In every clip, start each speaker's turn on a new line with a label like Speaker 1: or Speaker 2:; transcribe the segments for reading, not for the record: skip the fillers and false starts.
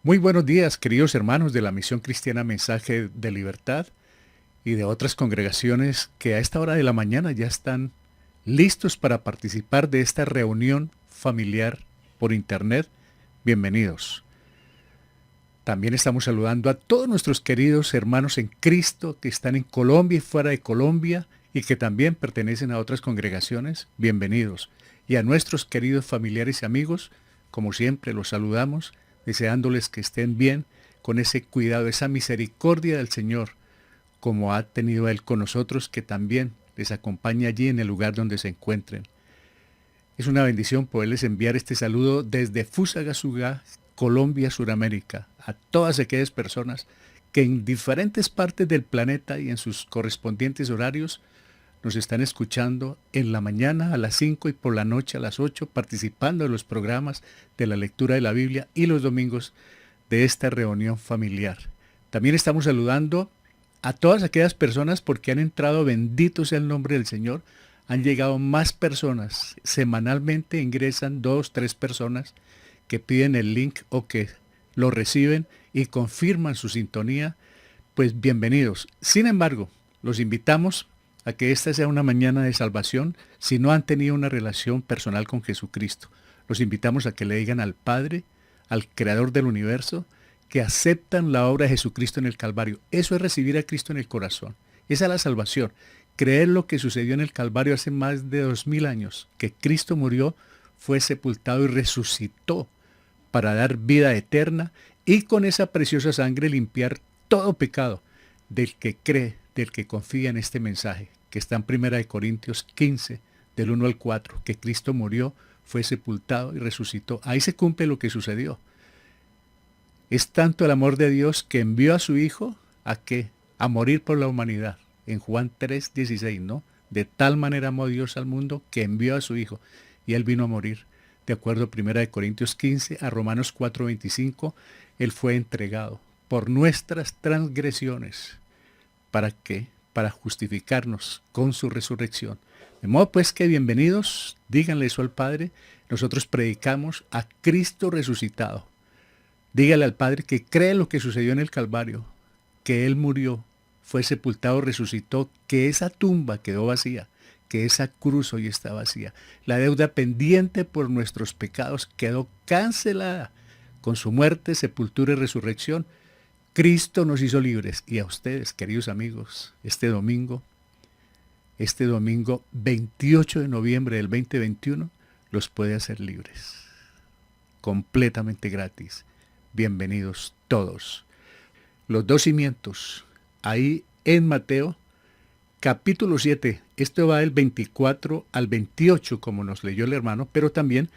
Speaker 1: Muy buenos días, queridos hermanos de la Misión Cristiana Mensaje de Libertad y de otras congregaciones que a esta hora de la mañana ya están listos para participar de esta reunión familiar por internet. Bienvenidos. También estamos saludando a todos nuestros queridos hermanos en Cristo que están en Colombia y fuera de Colombia y que también pertenecen a otras congregaciones. Bienvenidos. Y a nuestros queridos familiares y amigos, como siempre, los saludamos, deseándoles que estén bien con ese cuidado, esa misericordia del Señor, como ha tenido Él con nosotros, que también les acompaña allí en el lugar donde se encuentren. Es una bendición poderles enviar este saludo desde Fusagasugá, Colombia, Suramérica, a todas aquellas personas que en diferentes partes del planeta y en sus correspondientes horarios nos están escuchando en la mañana a las 5 y por la noche a las 8, participando en los programas de la lectura de la Biblia y los domingos de esta reunión familiar. También estamos saludando a todas aquellas personas porque han entrado, bendito sea el nombre del Señor. Han llegado más personas. Semanalmente ingresan 2, 3 personas que piden el link o que lo reciben y confirman su sintonía. Pues bienvenidos. Sin embargo, los invitamos a que esta sea una mañana de salvación si no han tenido una relación personal con Jesucristo. Los invitamos a que le digan al Padre, al Creador del universo, que aceptan la obra de Jesucristo en el Calvario. Eso es recibir a Cristo en el corazón. Esa es la salvación. Creer lo que sucedió en el Calvario hace más de 2000 años, que Cristo murió, fue sepultado y resucitó para dar vida eterna y con esa preciosa sangre limpiar todo pecado del que cree, del que confía en este mensaje, que está en 1 Corintios 15, del 1 al 4, que Cristo murió, fue sepultado y resucitó. Ahí se cumple lo que sucedió. Es tanto el amor de Dios que envió a su Hijo a qué, a morir por la humanidad. En Juan 3:16, ¿no? De tal manera amó Dios al mundo que envió a su Hijo y Él vino a morir. De acuerdo a 1 Corintios 15, a Romanos 4:25, Él fue entregado por nuestras transgresiones. ¿Para qué? Para justificarnos con su resurrección. De modo pues que bienvenidos, díganle eso al Padre. Nosotros predicamos a Cristo resucitado. Dígale al Padre que cree lo que sucedió en el Calvario, que Él murió, fue sepultado, resucitó, que esa tumba quedó vacía, que esa cruz hoy está vacía. La deuda pendiente por nuestros pecados quedó cancelada. Con su muerte, sepultura y resurrección, Cristo nos hizo libres. Y a ustedes, queridos amigos, este domingo 28 de noviembre del 2021, los puede hacer libres. Completamente gratis. Bienvenidos todos. Los dos cimientos, ahí en Mateo, capítulo 7. Esto va del 24 al 28, como nos leyó el hermano, pero también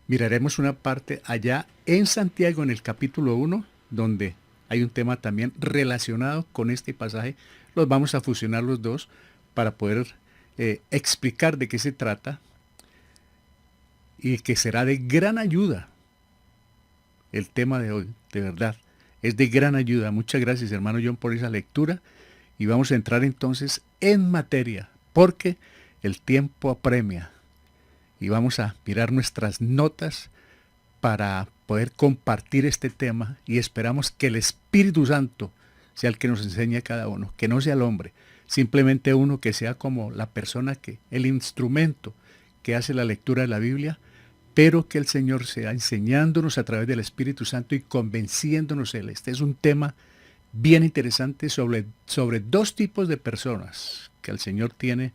Speaker 1: miraremos una parte allá en Santiago, en el capítulo 1, donde hay un tema también relacionado con este pasaje. Los vamos a fusionar los dos para poder explicar de qué se trata y que será de gran ayuda el tema de hoy, de verdad. Es de gran ayuda. Muchas gracias, hermano John, por esa lectura. Y vamos a entrar entonces en materia, porque el tiempo apremia. Y vamos a mirar nuestras notas para poder compartir este tema y esperamos que el Espíritu Santo sea el que nos enseñe a cada uno, que no sea el hombre, simplemente uno que sea como la persona que, el instrumento que hace la lectura de la Biblia, pero que el Señor sea enseñándonos a través del Espíritu Santo y convenciéndonos Él. Este es un tema bien interesante sobre dos tipos de personas que el Señor tiene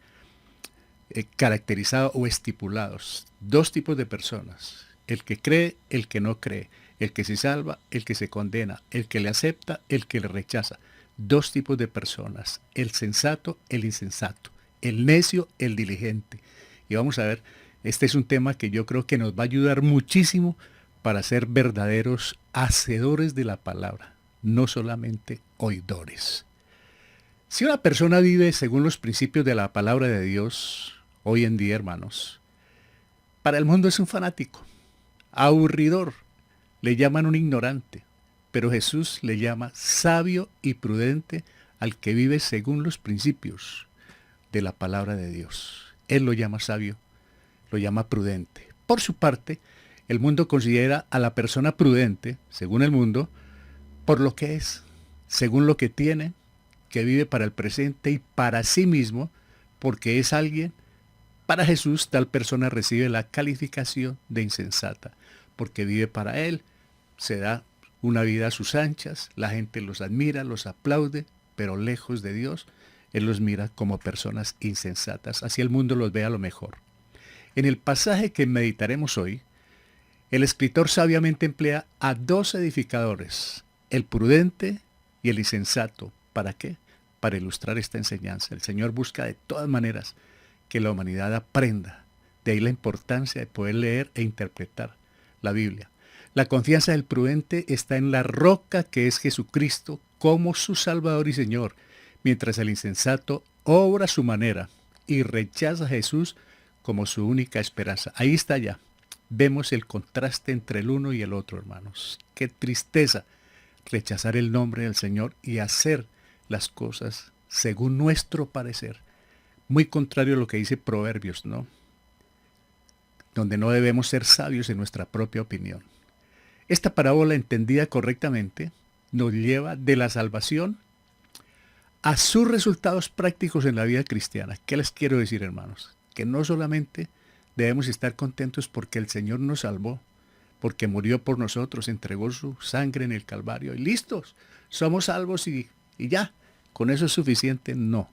Speaker 1: caracterizado o estipulados. Dos tipos de personas. El que cree, el que no cree. El que se salva, el que se condena. El que le acepta, el que le rechaza. Dos tipos de personas. El sensato, el insensato. El necio, el diligente. Y vamos a ver, este es un tema que yo creo que nos va a ayudar muchísimo para ser verdaderos hacedores de la palabra, no solamente oidores. Si una persona vive según los principios de la palabra de Dios, hoy en día, hermanos, para el mundo es un fanático, aburridor, le llaman un ignorante, pero Jesús le llama sabio y prudente al que vive según los principios de la palabra de Dios. Él lo llama sabio, lo llama prudente. Por su parte, El mundo considera a la persona prudente, según el mundo, por lo que es, según lo que tiene, que vive para el presente y para sí mismo, porque es alguien. Para Jesús, tal persona recibe la calificación de insensata, porque vive para Él, se da una vida a sus anchas, la gente los admira, los aplaude, pero lejos de Dios, Él los mira como personas insensatas. Así el mundo los ve a lo mejor. En el pasaje que meditaremos hoy, el escritor sabiamente emplea a dos edificadores, el prudente y el insensato. ¿Para qué? Para ilustrar esta enseñanza. El Señor busca de todas maneras que la humanidad aprenda. De ahí la importancia de poder leer e interpretar la Biblia. La confianza del prudente está en la roca que es Jesucristo como su Salvador y Señor, mientras el insensato obra a su manera y rechaza a Jesús como su única esperanza. Ahí está ya. Vemos el contraste entre el uno y el otro, hermanos. Qué tristeza rechazar el nombre del Señor y hacer las cosas según nuestro parecer. Muy contrario a lo que dice Proverbios, ¿no? Donde no debemos ser sabios en nuestra propia opinión. Esta parábola, entendida correctamente, nos lleva de la salvación a sus resultados prácticos en la vida cristiana. ¿Qué les quiero decir, hermanos? Que no solamente debemos estar contentos porque el Señor nos salvó, porque murió por nosotros, entregó su sangre en el Calvario y listos, somos salvos y ya, con eso es suficiente. No,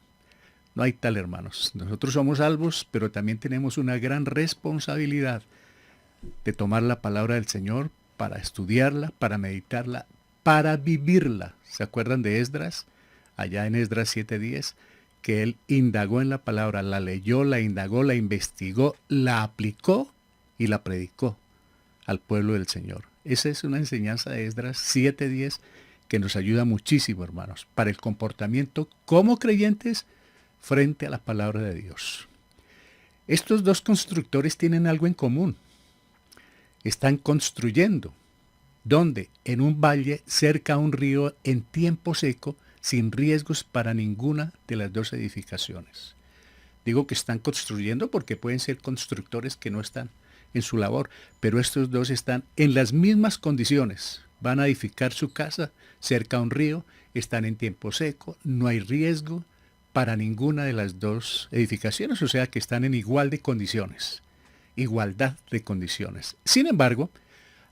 Speaker 1: no hay tal, hermanos. Nosotros somos salvos, pero también tenemos una gran responsabilidad de tomar la palabra del Señor para estudiarla, para meditarla, para vivirla. ¿Se acuerdan de Esdras? Allá en Esdras 7:10, que él indagó en la palabra, la leyó, la indagó, la investigó, la aplicó y la predicó al pueblo del Señor. Esa es una enseñanza de Esdras 7:10 que nos ayuda muchísimo, hermanos, para el comportamiento como creyentes frente a la palabra de Dios. Estos dos constructores tienen algo en común. Están construyendo. ¿Dónde? En un valle cerca a un río en tiempo seco, sin riesgos para ninguna de las dos edificaciones. Digo que están construyendo porque pueden ser constructores que no están en su labor, pero estos dos están en las mismas condiciones. Van a edificar su casa cerca a un río, están en tiempo seco, no hay riesgo para ninguna de las dos edificaciones, o sea que están en igual de condiciones, igualdad de condiciones. Sin embargo,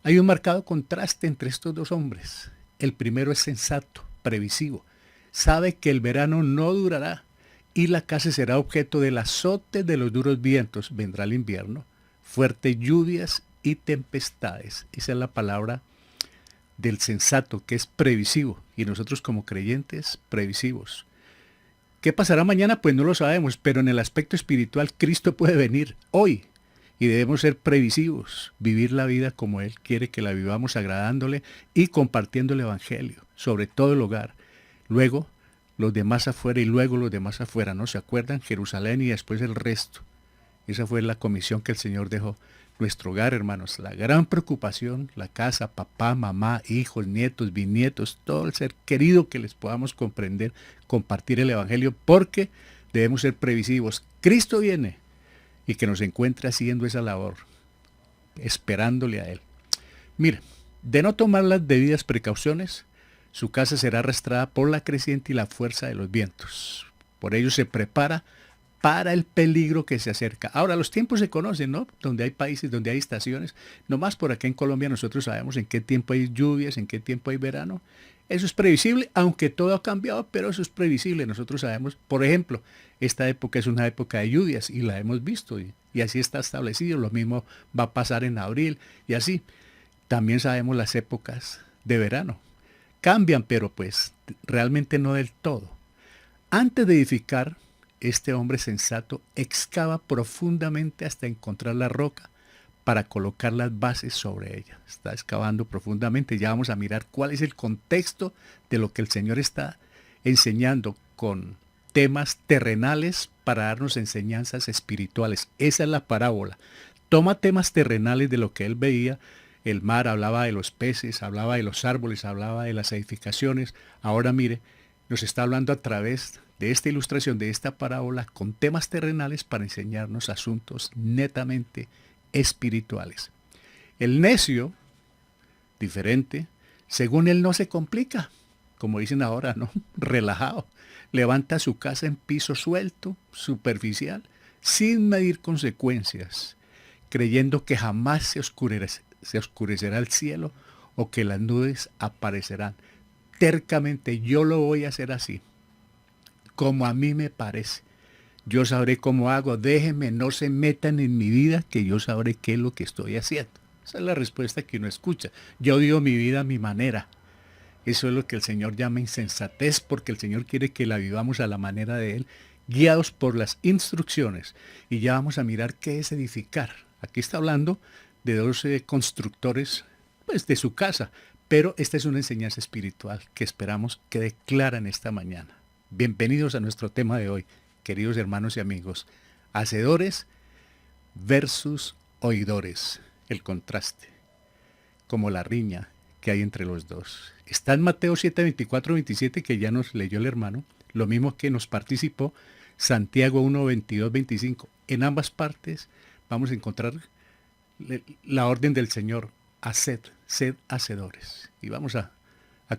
Speaker 1: hay un marcado contraste entre estos dos hombres. El primero es sensato, previsivo, sabe que el verano no durará y la casa será objeto del azote de los duros vientos. Vendrá el invierno, fuertes lluvias y tempestades. Esa es la palabra del sensato, que es previsivo, y nosotros como creyentes, previsivos. ¿Qué pasará mañana? Pues no lo sabemos, pero en el aspecto espiritual Cristo puede venir hoy y debemos ser previsivos, vivir la vida como Él quiere que la vivamos, agradándole y compartiendo el Evangelio, sobre todo el hogar. Luego los demás afuera y luego los demás afuera, ¿no? ¿Se acuerdan? Jerusalén y después el resto. Esa fue la comisión que el Señor dejó. Nuestro hogar, hermanos, la gran preocupación, la casa, papá, mamá, hijos, nietos, bisnietos, todo el ser querido que les podamos comprender, compartir el Evangelio, porque debemos ser previsivos. Cristo viene y que nos encuentre haciendo esa labor, esperándole a Él. Mire, de no tomar las debidas precauciones, su casa será arrastrada por la creciente y la fuerza de los vientos. Por ello se prepara para el peligro que se acerca. Ahora, los tiempos se conocen, ¿no? Donde hay países, donde hay estaciones. Nomás por acá en Colombia nosotros sabemos en qué tiempo hay lluvias, en qué tiempo hay verano. Eso es previsible, aunque todo ha cambiado, pero eso es previsible. Nosotros sabemos, por ejemplo, esta época es una época de lluvias y la hemos visto y así está establecido. Lo mismo va a pasar en abril y así. También sabemos las épocas de verano. Cambian, pero pues realmente no del todo. Antes de edificar, este hombre sensato excava profundamente hasta encontrar la roca para colocar las bases sobre ella. Está excavando profundamente. Ya vamos a mirar cuál es el contexto de lo que el Señor está enseñando con temas terrenales para darnos enseñanzas espirituales. Esa es la parábola. Toma temas terrenales de lo que él veía. El mar, hablaba de los peces, hablaba de los árboles, hablaba de las edificaciones. Ahora mire, nos está hablando a través de esta ilustración, de esta parábola, con temas terrenales para enseñarnos asuntos netamente espirituales. El necio, diferente, según él no se complica, como dicen ahora, ¿no? Relajado. Levanta su casa en piso suelto, superficial, sin medir consecuencias, creyendo que jamás se oscurecerá el cielo o que las nubes aparecerán. Tercamente, yo lo voy a hacer así, como a mí me parece. Yo sabré cómo hago, déjenme, no se metan en mi vida, que yo sabré qué es lo que estoy haciendo. Esa es la respuesta que uno escucha. Yo vivo mi vida a mi manera. Eso es lo que el Señor llama insensatez, porque el Señor quiere que la vivamos a la manera de Él, guiados por las instrucciones. Y ya vamos a mirar qué es edificar. Aquí está hablando de 12 constructores, pues, de su casa, pero esta es una enseñanza espiritual que esperamos quede clara en esta mañana. Bienvenidos a nuestro tema de hoy, queridos hermanos y amigos. Hacedores versus oidores. El contraste, como la riña que hay entre los dos. Está en Mateo 7, 24, 27, que ya nos leyó el hermano, lo mismo que nos participó Santiago 1, 22, 25. En ambas partes vamos a encontrar la orden del Señor, haced, sed hacedores. Y vamos a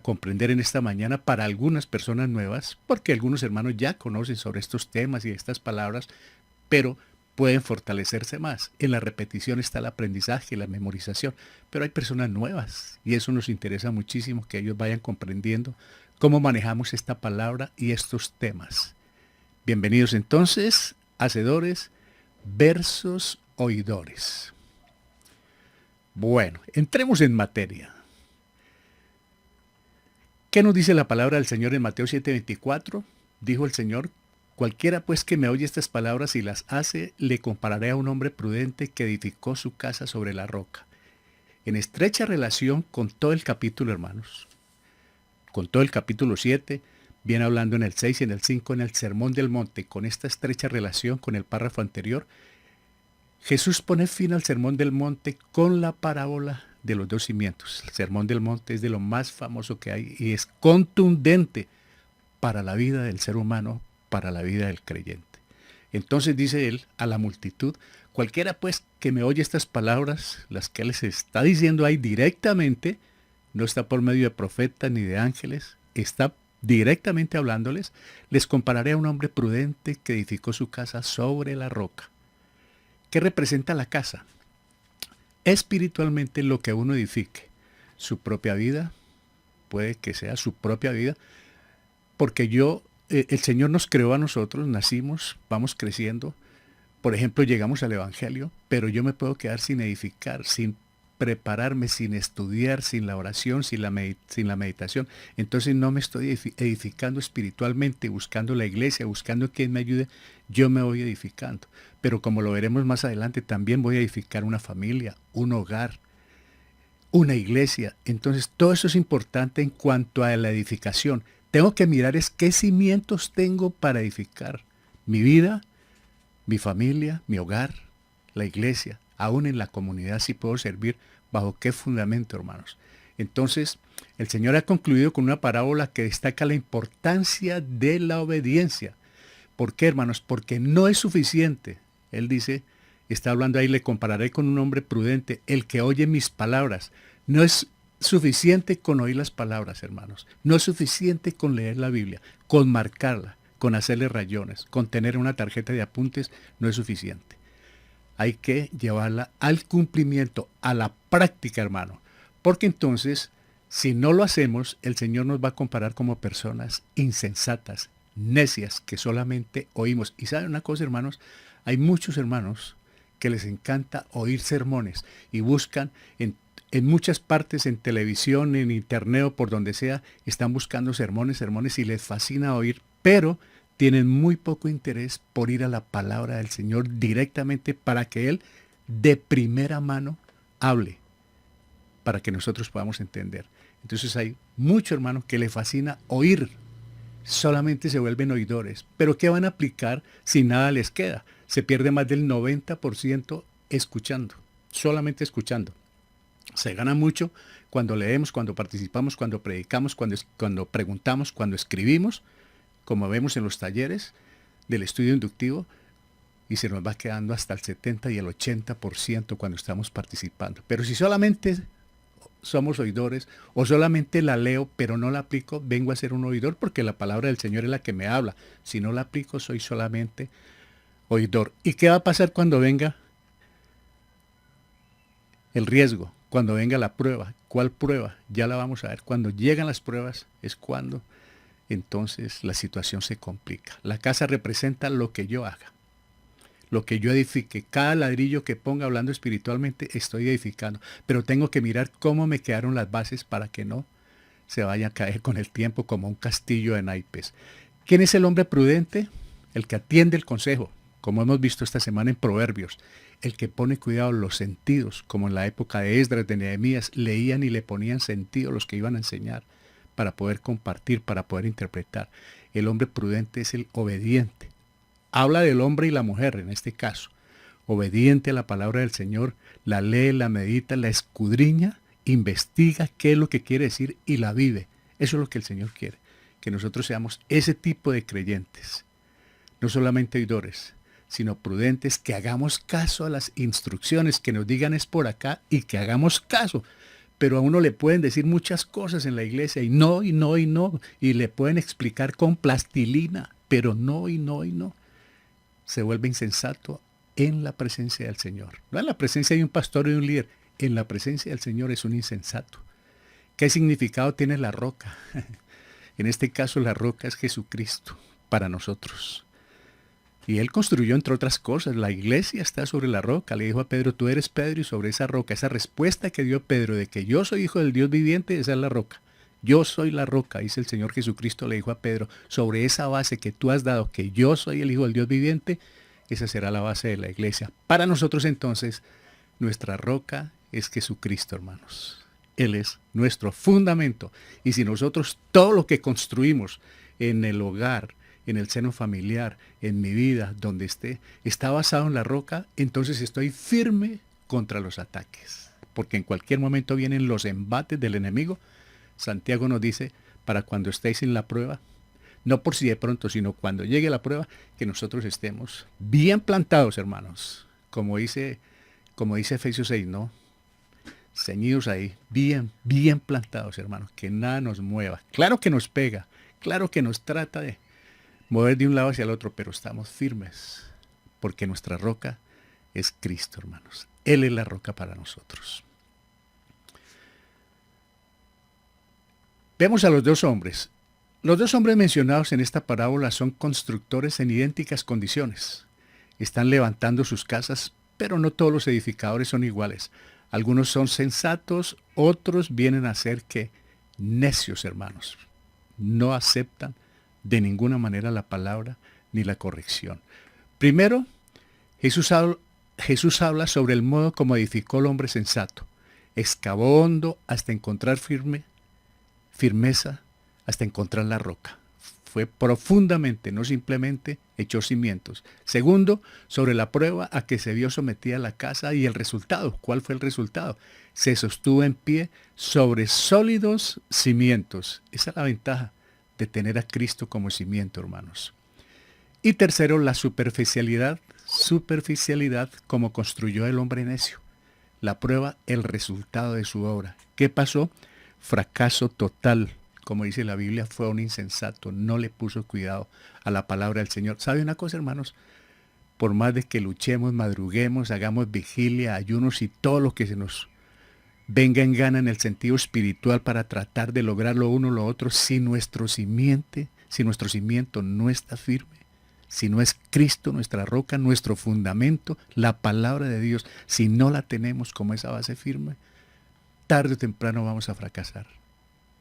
Speaker 1: comprender en esta mañana para algunas personas nuevas, porque algunos hermanos ya conocen sobre estos temas y estas palabras, pero pueden fortalecerse más. En la repetición está el aprendizaje y la memorización, pero hay personas nuevas y eso nos interesa muchísimo, que ellos vayan comprendiendo cómo manejamos esta palabra y estos temas. Bienvenidos entonces, hacedores versus oidores. Bueno, entremos en materia. ¿Qué nos dice la palabra del Señor en Mateo 7:24? Dijo el Señor: cualquiera pues que me oye estas palabras y las hace, le compararé a un hombre prudente que edificó su casa sobre la roca. En estrecha relación con todo el capítulo, hermanos, con todo el capítulo 7, viene hablando en el 6 y en el 5, en el Sermón del Monte, con esta estrecha relación con el párrafo anterior, Jesús pone fin al Sermón del Monte con la parábola de los dos cimientos. El Sermón del Monte es de lo más famoso que hay y es contundente para la vida del ser humano, para la vida del creyente. Entonces dice él a la multitud: cualquiera pues que me oye estas palabras, las que él les está diciendo ahí directamente, no está por medio de profetas ni de ángeles, está directamente hablándoles, les compararé a un hombre prudente que edificó su casa sobre la roca. ¿Qué representa la casa? Espiritualmente, lo que uno edifique, su propia vida, puede que sea su propia vida, porque el Señor nos creó a nosotros, nacimos, vamos creciendo, por ejemplo, llegamos al Evangelio, pero yo me puedo quedar sin edificar, sin prepararme, sin estudiar, sin la oración, sin la meditación. Entonces no me estoy edificando espiritualmente, buscando la iglesia, buscando quien me ayude, yo me voy edificando. Pero como lo veremos más adelante, también voy a edificar una familia, un hogar, una iglesia. Entonces todo eso es importante en cuanto a la edificación. Tengo que mirar es qué cimientos tengo para edificar mi vida, mi familia, mi hogar, la iglesia, aún en la comunidad, si puedo servir, bajo qué fundamento, hermanos. Entonces, el Señor ha concluido con una parábola que destaca la importancia de la obediencia. ¿Por qué, hermanos? Porque no es suficiente. Él dice, está hablando ahí, le compararé con un hombre prudente, el que oye mis palabras. No es suficiente con oír las palabras, hermanos. No es suficiente con leer la Biblia, con marcarla, con hacerle rayones, con tener una tarjeta de apuntes, no es suficiente. Hay que llevarla al cumplimiento, a la práctica, hermano. Porque entonces, si no lo hacemos, el Señor nos va a comparar como personas insensatas, necias, que solamente oímos. Y ¿saben una cosa, hermanos? Hay muchos hermanos que les encanta oír sermones y buscan en muchas partes, en televisión, en internet o por donde sea, están buscando sermones y les fascina oír, pero tienen muy poco interés por ir a la palabra del Señor directamente para que Él de primera mano hable, para que nosotros podamos entender. Entonces hay muchos hermanos que le fascina oír, solamente se vuelven oidores, pero ¿qué van a aplicar si nada les queda? Se pierde más del 90% escuchando, solamente escuchando. Se gana mucho cuando leemos, cuando participamos, cuando predicamos, cuando preguntamos, cuando escribimos, como vemos en los talleres del estudio inductivo, y se nos va quedando hasta el 70 y el 80% cuando estamos participando. Pero si solamente somos oidores o solamente la leo pero no la aplico, vengo a ser un oidor porque la palabra del Señor es la que me habla. Si no la aplico, soy solamente oidor. ¿Y qué va a pasar cuando venga el riesgo? Cuando venga la prueba. ¿Cuál prueba? Ya la vamos a ver. Cuando llegan las pruebas es cuando entonces la situación se complica. La casa representa lo que yo haga, lo que yo edifique. Cada ladrillo que ponga, hablando espiritualmente, estoy edificando. Pero tengo que mirar cómo me quedaron las bases para que no se vaya a caer con el tiempo como un castillo de naipes. ¿Quién es el hombre prudente? El que atiende el consejo, como hemos visto esta semana en Proverbios. El que pone cuidado en los sentidos, como en la época de Esdras, de Nehemías, leían y le ponían sentido los que iban a enseñar para poder compartir, para poder interpretar. El hombre prudente es el obediente. Habla del hombre y la mujer en este caso. Obediente a la palabra del Señor, la lee, la medita, la escudriña, investiga qué es lo que quiere decir y la vive. Eso es lo que el Señor quiere, que nosotros seamos ese tipo de creyentes. No solamente oidores, sino prudentes, que hagamos caso a las instrucciones, que nos digan es por acá y que hagamos caso. Pero a uno le pueden decir muchas cosas en la iglesia y no, y no, y no. Y le pueden explicar con plastilina, pero no, y no, y no. Se vuelve insensato en la presencia del Señor. No en la presencia de un pastor y de un líder. En la presencia del Señor es un insensato. ¿Qué significado tiene la roca? En este caso la roca es Jesucristo para nosotros. Y él construyó, entre otras cosas, la iglesia está sobre la roca. Le dijo a Pedro, tú eres Pedro, y sobre esa roca, esa respuesta que dio Pedro de que yo soy hijo del Dios viviente, esa es la roca. Yo soy la roca, dice el Señor Jesucristo, le dijo a Pedro, sobre esa base que tú has dado, que yo soy el hijo del Dios viviente, esa será la base de la iglesia. Para nosotros entonces, nuestra roca es Jesucristo, hermanos. Él es nuestro fundamento. Y si nosotros todo lo que construimos en el hogar, en el seno familiar, en mi vida, donde esté, está basado en la roca, entonces estoy firme contra los ataques. Porque en cualquier momento vienen los embates del enemigo. Santiago nos dice, para cuando estéis en la prueba, no por si de pronto, sino cuando llegue la prueba, que nosotros estemos bien plantados, hermanos. Como dice Efesios 6, ¿no? Ceñidos ahí, bien, bien plantados, hermanos. Que nada nos mueva. Claro que nos pega, claro que nos trata de mover de un lado hacia el otro, pero estamos firmes, porque nuestra roca es Cristo, hermanos. Él es la roca para nosotros. Vemos a los dos hombres. Los dos hombres mencionados en esta parábola son constructores en idénticas condiciones. Están levantando sus casas, pero no todos los edificadores son iguales. Algunos son sensatos, otros vienen a ser que necios, hermanos. No aceptan de ninguna manera la palabra ni la corrección. Primero, Jesús habla sobre el modo como edificó el hombre sensato. Excavó hondo hasta encontrar firmeza, hasta encontrar la roca. Fue profundamente, no simplemente echó cimientos. Segundo, sobre la prueba a que se vio sometida la casa y el resultado. ¿Cuál fue el resultado? Se sostuvo en pie sobre sólidos cimientos. Esa es la ventaja de tener a Cristo como cimiento, hermanos. Y tercero, la superficialidad como construyó el hombre necio. La prueba, el resultado de su obra. ¿Qué pasó? Fracaso total. Como dice la Biblia, fue un insensato, no le puso cuidado a la palabra del Señor. ¿Sabe una cosa, hermanos? Por más de que luchemos, madruguemos, hagamos vigilia, ayunos y todo lo que se nos venga en gana en el sentido espiritual para tratar de lograr lo uno o lo otro, si nuestro cimiento no está firme, si no es Cristo nuestra roca, nuestro fundamento, la palabra de Dios, si no la tenemos como esa base firme, tarde o temprano vamos a fracasar.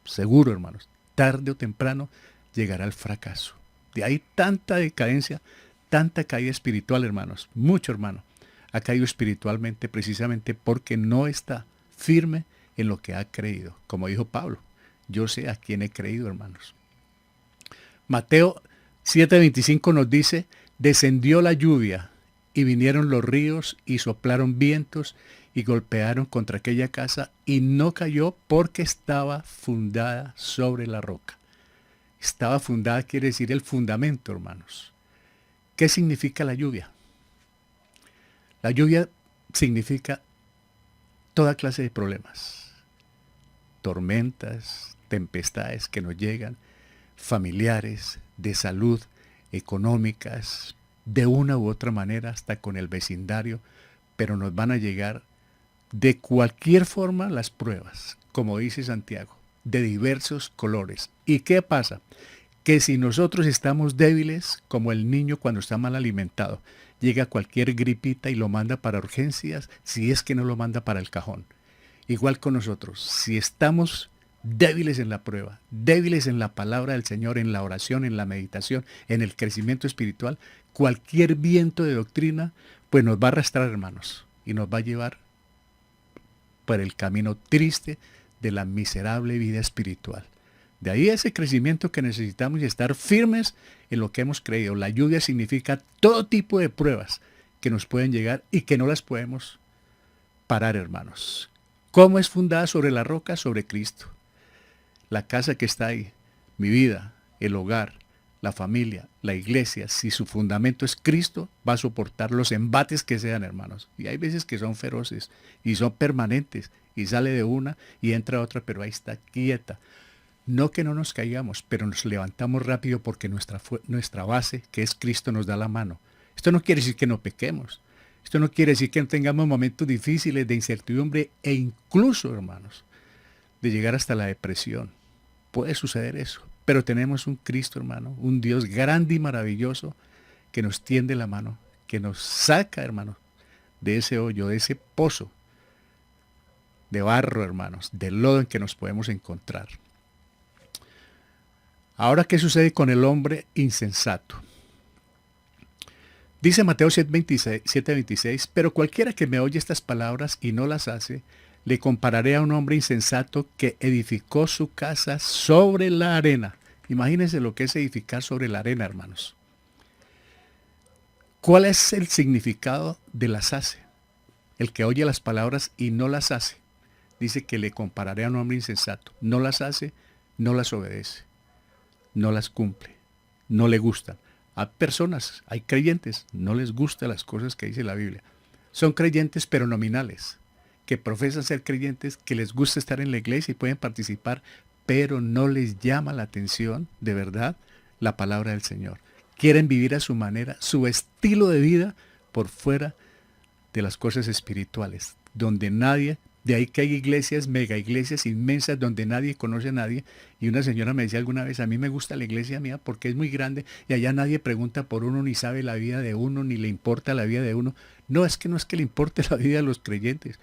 Speaker 1: Seguro, hermanos, tarde o temprano llegará el fracaso. De ahí tanta decadencia, tanta caída espiritual, hermanos. Mucho, hermano, ha caído espiritualmente precisamente porque no está firme en lo que ha creído. Como dijo Pablo, yo sé a quién he creído, hermanos. Mateo 7:25 nos dice, descendió la lluvia y vinieron los ríos y soplaron vientos y golpearon contra aquella casa y no cayó porque estaba fundada sobre la roca. Estaba fundada quiere decir el fundamento, hermanos. ¿Qué significa la lluvia? La lluvia significa toda clase de problemas, tormentas, tempestades que nos llegan, familiares, de salud, económicas, de una u otra manera, hasta con el vecindario, pero nos van a llegar de cualquier forma las pruebas, como dice Santiago, de diversos colores. ¿Y qué pasa? Que si nosotros estamos débiles, como el niño cuando está mal alimentado, llega cualquier gripita y lo manda para urgencias, si es que no lo manda para el cajón. Igual con nosotros, si estamos débiles en la prueba, débiles en la palabra del Señor, en la oración, en la meditación, en el crecimiento espiritual, cualquier viento de doctrina, pues nos va a arrastrar, hermanos, y nos va a llevar por el camino triste de la miserable vida espiritual. De ahí ese crecimiento que necesitamos y estar firmes en lo que hemos creído. La lluvia significa todo tipo de pruebas que nos pueden llegar y que no las podemos parar, hermanos. ¿Cómo es fundada sobre la roca? Sobre Cristo. La casa que está ahí, mi vida, el hogar, la familia, la iglesia, si su fundamento es Cristo, va a soportar los embates que sean, hermanos. Y hay veces que son feroces y son permanentes y sale de una y entra otra, pero ahí está quieta. No que no nos caigamos, pero nos levantamos rápido porque nuestra base, que es Cristo, nos da la mano. Esto no quiere decir que no pequemos. Esto no quiere decir que no tengamos momentos difíciles de incertidumbre e incluso, hermanos, de llegar hasta la depresión. Puede suceder eso. Pero tenemos un Cristo, hermano, un Dios grande y maravilloso que nos tiende la mano, que nos saca, hermano, de ese hoyo, de ese pozo de barro, hermanos, del lodo en que nos podemos encontrar. Ahora, ¿qué sucede con el hombre insensato? Dice Mateo 7:26, pero cualquiera que me oye estas palabras y no las hace, le compararé a un hombre insensato que edificó su casa sobre la arena. Imagínense lo que es edificar sobre la arena, hermanos. ¿Cuál es el significado de las hace? El que oye las palabras y no las hace. Dice que le compararé a un hombre insensato. No las hace, no las obedece, no las cumple, no le gustan. Hay personas, hay creyentes, no les gustan las cosas que dice la Biblia. Son creyentes pero nominales, que profesan ser creyentes, que les gusta estar en la iglesia y pueden participar, pero no les llama la atención, de verdad, la palabra del Señor. Quieren vivir a su manera, su estilo de vida por fuera de las cosas espirituales, donde nadie, de ahí que hay iglesias, mega iglesias inmensas, donde nadie conoce a nadie. Y una señora me decía alguna vez, a mí me gusta la iglesia mía porque es muy grande y allá nadie pregunta por uno, ni sabe la vida de uno, ni le importa la vida de uno. No es que le importe la vida de los creyentes.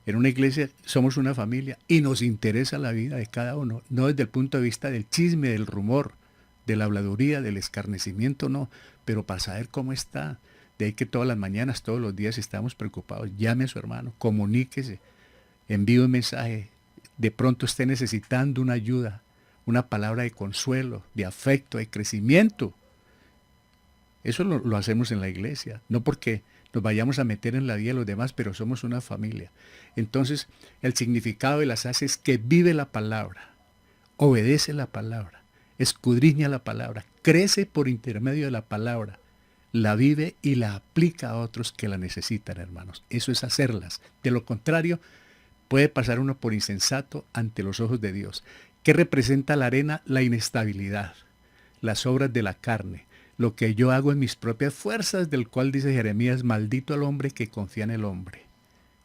Speaker 1: En una iglesia somos una familia y nos interesa la vida de cada uno, no desde el punto de vista del chisme, del rumor, de la habladuría, del escarnecimiento, no, pero para saber cómo está. De ahí que todas las mañanas, todos los días estamos preocupados. Llame a su hermano, comuníquese, envíe un mensaje. De pronto esté necesitando una ayuda, una palabra de consuelo, de afecto, de crecimiento. Eso lo hacemos en la iglesia, no porque nos vayamos a meter en la vida de los demás, pero somos una familia. Entonces, el significado de las hace es que vive la palabra, obedece la palabra, escudriña la palabra, crece por intermedio de la palabra, la vive y la aplica a otros que la necesitan, hermanos. Eso es hacerlas. De lo contrario, puede pasar uno por insensato ante los ojos de Dios. ¿Qué representa la arena? La inestabilidad, las obras de la carne, lo que yo hago en mis propias fuerzas, del cual dice Jeremías, maldito el hombre que confía en el hombre.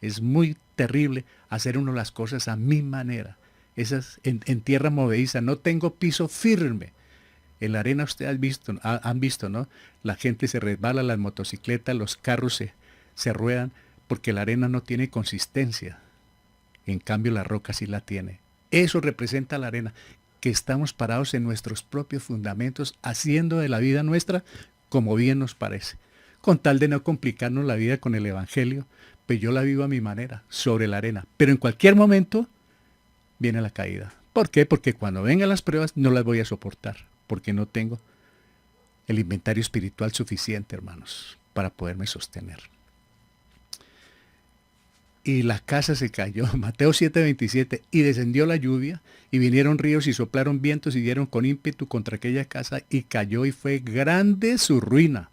Speaker 1: Es muy terrible hacer uno las cosas a mi manera. Esas en tierra movediza, no tengo piso firme. En la arena ustedes han visto, ¿no? La gente se resbala, las motocicletas, los carros se ruedan, porque la arena no tiene consistencia. En cambio la roca sí la tiene. Eso representa la arena, que estamos parados en nuestros propios fundamentos, haciendo de la vida nuestra como bien nos parece. Con tal de no complicarnos la vida con el Evangelio, pues yo la vivo a mi manera, sobre la arena. Pero en cualquier momento viene la caída. ¿Por qué? Porque cuando vengan las pruebas no las voy a soportar, porque no tengo el inventario espiritual suficiente, hermanos, para poderme sostener. Y la casa se cayó, Mateo 7:27, y descendió la lluvia, y vinieron ríos y soplaron vientos y dieron con ímpetu contra aquella casa, y cayó y fue grande su ruina.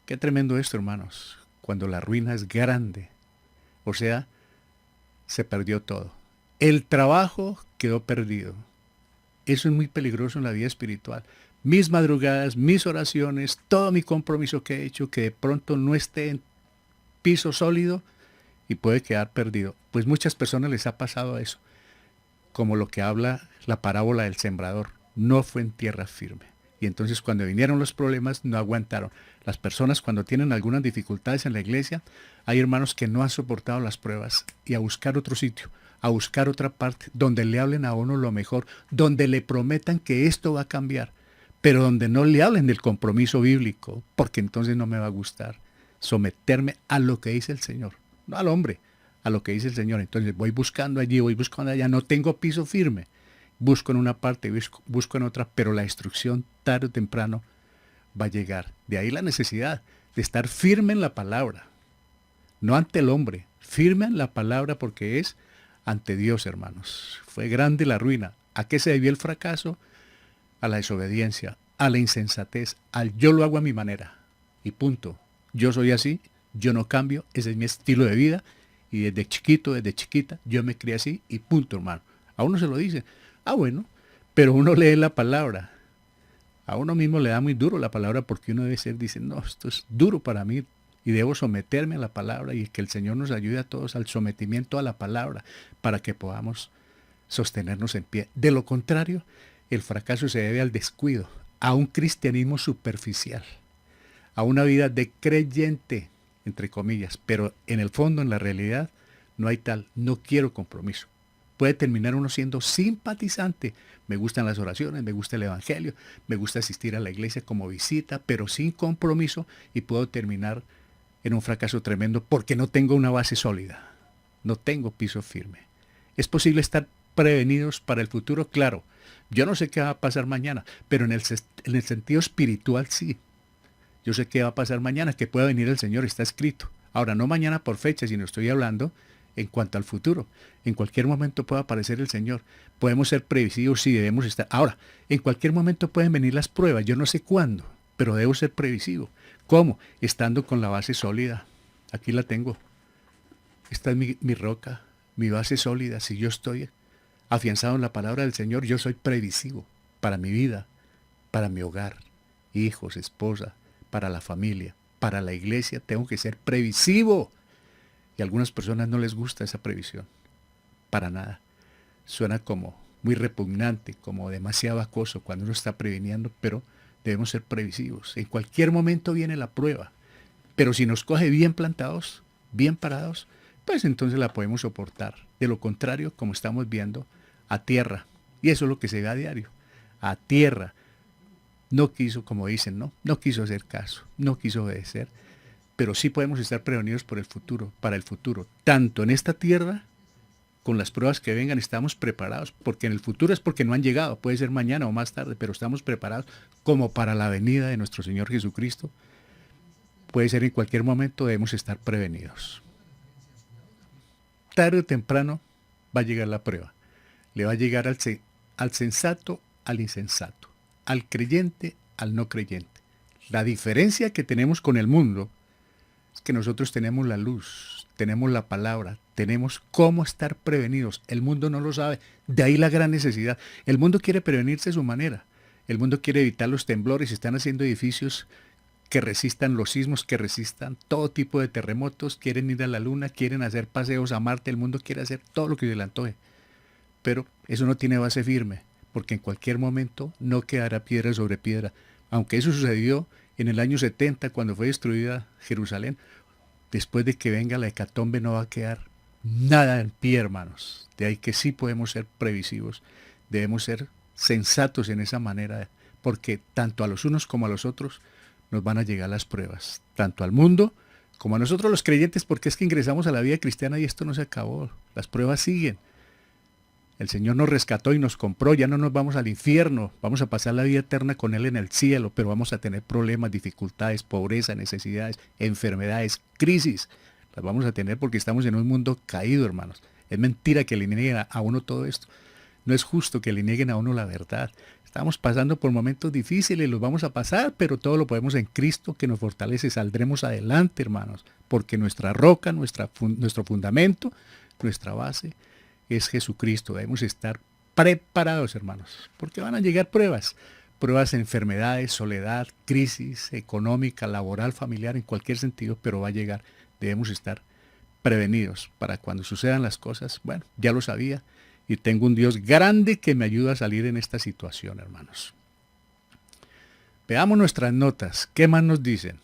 Speaker 1: Qué tremendo esto, hermanos. cuando la ruina es grande. O sea, se perdió todo. El trabajo quedó perdido. Eso es muy peligroso en la vida espiritual. Mis madrugadas, mis oraciones, todo mi compromiso que he hecho, que de pronto no esté en piso sólido y puede quedar perdido. Pues muchas personas les ha pasado eso, como lo que habla la parábola del sembrador. No fue en tierra firme. Y entonces cuando vinieron los problemas no aguantaron. Las personas cuando tienen algunas dificultades en la iglesia, hay hermanos que no han soportado las pruebas y a buscar otro sitio, a buscar otra parte, donde le hablen a uno lo mejor, donde le prometan que esto va a cambiar, pero donde no le hablen del compromiso bíblico, porque entonces no me va a gustar someterme a lo que dice el Señor, no al hombre, a lo que dice el Señor. Entonces voy buscando allí, voy buscando allá, no tengo piso firme. Busco en una parte, busco en otra, pero la destrucción tarde o temprano va a llegar. De ahí la necesidad de estar firme en la palabra, no ante el hombre, firme en la palabra porque es ante Dios, hermanos. Fue grande la ruina. ¿A qué se debió el fracaso? A la desobediencia, a la insensatez, al yo lo hago a mi manera. Y punto. Yo soy así, yo no cambio, ese es mi estilo de vida. Y desde chiquito, desde chiquita, yo me crié así y punto, hermano. A uno se lo dice. Ah, bueno, pero uno lee la palabra. A uno mismo le da muy duro la palabra porque uno debe ser, dice, no, esto es duro para mí y debo someterme a la palabra y que el Señor nos ayude a todos al sometimiento a la palabra para que podamos sostenernos en pie. De lo contrario, el fracaso se debe al descuido, a un cristianismo superficial, a una vida de creyente, entre comillas, pero en el fondo, en la realidad, no hay tal, no quiero compromiso. Puede terminar uno siendo simpatizante. Me gustan las oraciones, me gusta el evangelio, me gusta asistir a la iglesia como visita, pero sin compromiso y puedo terminar en un fracaso tremendo porque no tengo una base sólida, no tengo piso firme. ¿Es posible estar prevenidos para el futuro? Claro, yo no sé qué va a pasar mañana, pero en el sentido espiritual sí. Yo sé qué va a pasar mañana, que pueda venir el Señor, está escrito. Ahora, no mañana por fecha, sino estoy hablando en cuanto al futuro. En cualquier momento puede aparecer el Señor. Podemos ser previsivos si debemos estar. Ahora, en cualquier momento pueden venir las pruebas. Yo no sé cuándo, pero debo ser previsivo. ¿Cómo? Estando con la base sólida. Aquí la tengo. Esta es mi roca, mi base sólida. Si yo estoy afianzado en la palabra del Señor, yo soy previsivo para mi vida, para mi hogar, hijos, esposa, para la familia, para la iglesia. Tengo que ser previsivo. Y a algunas personas no les gusta esa previsión. Para nada. Suena como muy repugnante, como demasiado acoso cuando uno está previniendo, pero debemos ser previsivos. En cualquier momento viene la prueba. Pero si nos coge bien plantados, bien parados, pues entonces la podemos soportar. De lo contrario, como estamos viendo, a tierra. Y eso es lo que se ve a diario. A tierra. No quiso, como dicen, no quiso hacer caso, no quiso obedecer. Pero sí podemos estar prevenidos por el futuro, para el futuro. Tanto en esta tierra, con las pruebas que vengan, estamos preparados, porque en el futuro es porque no han llegado, puede ser mañana o más tarde, pero estamos preparados como para la venida de nuestro Señor Jesucristo. Puede ser en cualquier momento, debemos estar prevenidos. Tarde o temprano va a llegar la prueba. Le va a llegar al sensato, al insensato, al creyente, al no creyente. La diferencia que tenemos con el mundo es que nosotros tenemos la luz, tenemos la palabra, tenemos cómo estar prevenidos. El mundo no lo sabe, de ahí la gran necesidad. El mundo quiere prevenirse de su manera. El mundo quiere evitar los temblores, están haciendo edificios que resistan los sismos, que resistan todo tipo de terremotos, quieren ir a la luna, quieren hacer paseos a Marte, el mundo quiere hacer todo lo que se le antoje. Pero eso no tiene base firme, porque en cualquier momento no quedará piedra sobre piedra. Aunque eso sucedió en el año 70, cuando fue destruida Jerusalén, después de que venga la hecatombe no va a quedar nada en pie, hermanos. De ahí que sí podemos ser previsivos, debemos ser sensatos en esa manera, porque tanto a los unos como a los otros nos van a llegar las pruebas, tanto al mundo como a nosotros los creyentes, porque es que ingresamos a la vida cristiana y esto no se acabó, las pruebas siguen. El Señor nos rescató y nos compró, ya no nos vamos al infierno, vamos a pasar la vida eterna con Él en el cielo, pero vamos a tener problemas, dificultades, pobreza, necesidades, enfermedades, crisis. Las vamos a tener porque estamos en un mundo caído, hermanos. Es mentira que le nieguen a uno todo esto. No es justo que le nieguen a uno la verdad. Estamos pasando por momentos difíciles, los vamos a pasar, pero todo lo podemos en Cristo que nos fortalece. Saldremos adelante, hermanos, porque nuestra roca, nuestro fundamento, nuestra base es Jesucristo. Debemos estar preparados, hermanos, porque van a llegar pruebas de enfermedades, soledad, crisis económica, laboral, familiar, en cualquier sentido, pero va a llegar. Debemos estar prevenidos para cuando sucedan las cosas. Bueno, ya lo sabía y tengo un Dios grande que me ayuda a salir en esta situación, hermanos. Veamos nuestras notas. ¿Qué más nos dicen?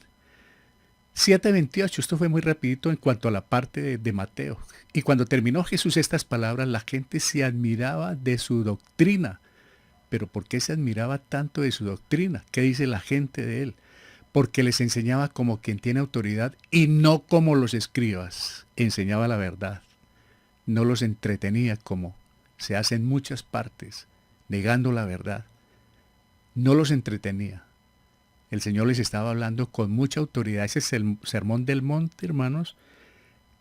Speaker 1: 7:28, esto fue muy rapidito en cuanto a la parte de Mateo. Y cuando terminó Jesús estas palabras, la gente se admiraba de su doctrina. Pero ¿por qué se admiraba tanto de su doctrina? ¿Qué dice la gente de él? Porque les enseñaba como quien tiene autoridad y no como los escribas. Enseñaba la verdad. No los entretenía como se hace en muchas partes, negando la verdad. No los entretenía. El Señor les estaba hablando con mucha autoridad. Ese es el Sermón del Monte, hermanos,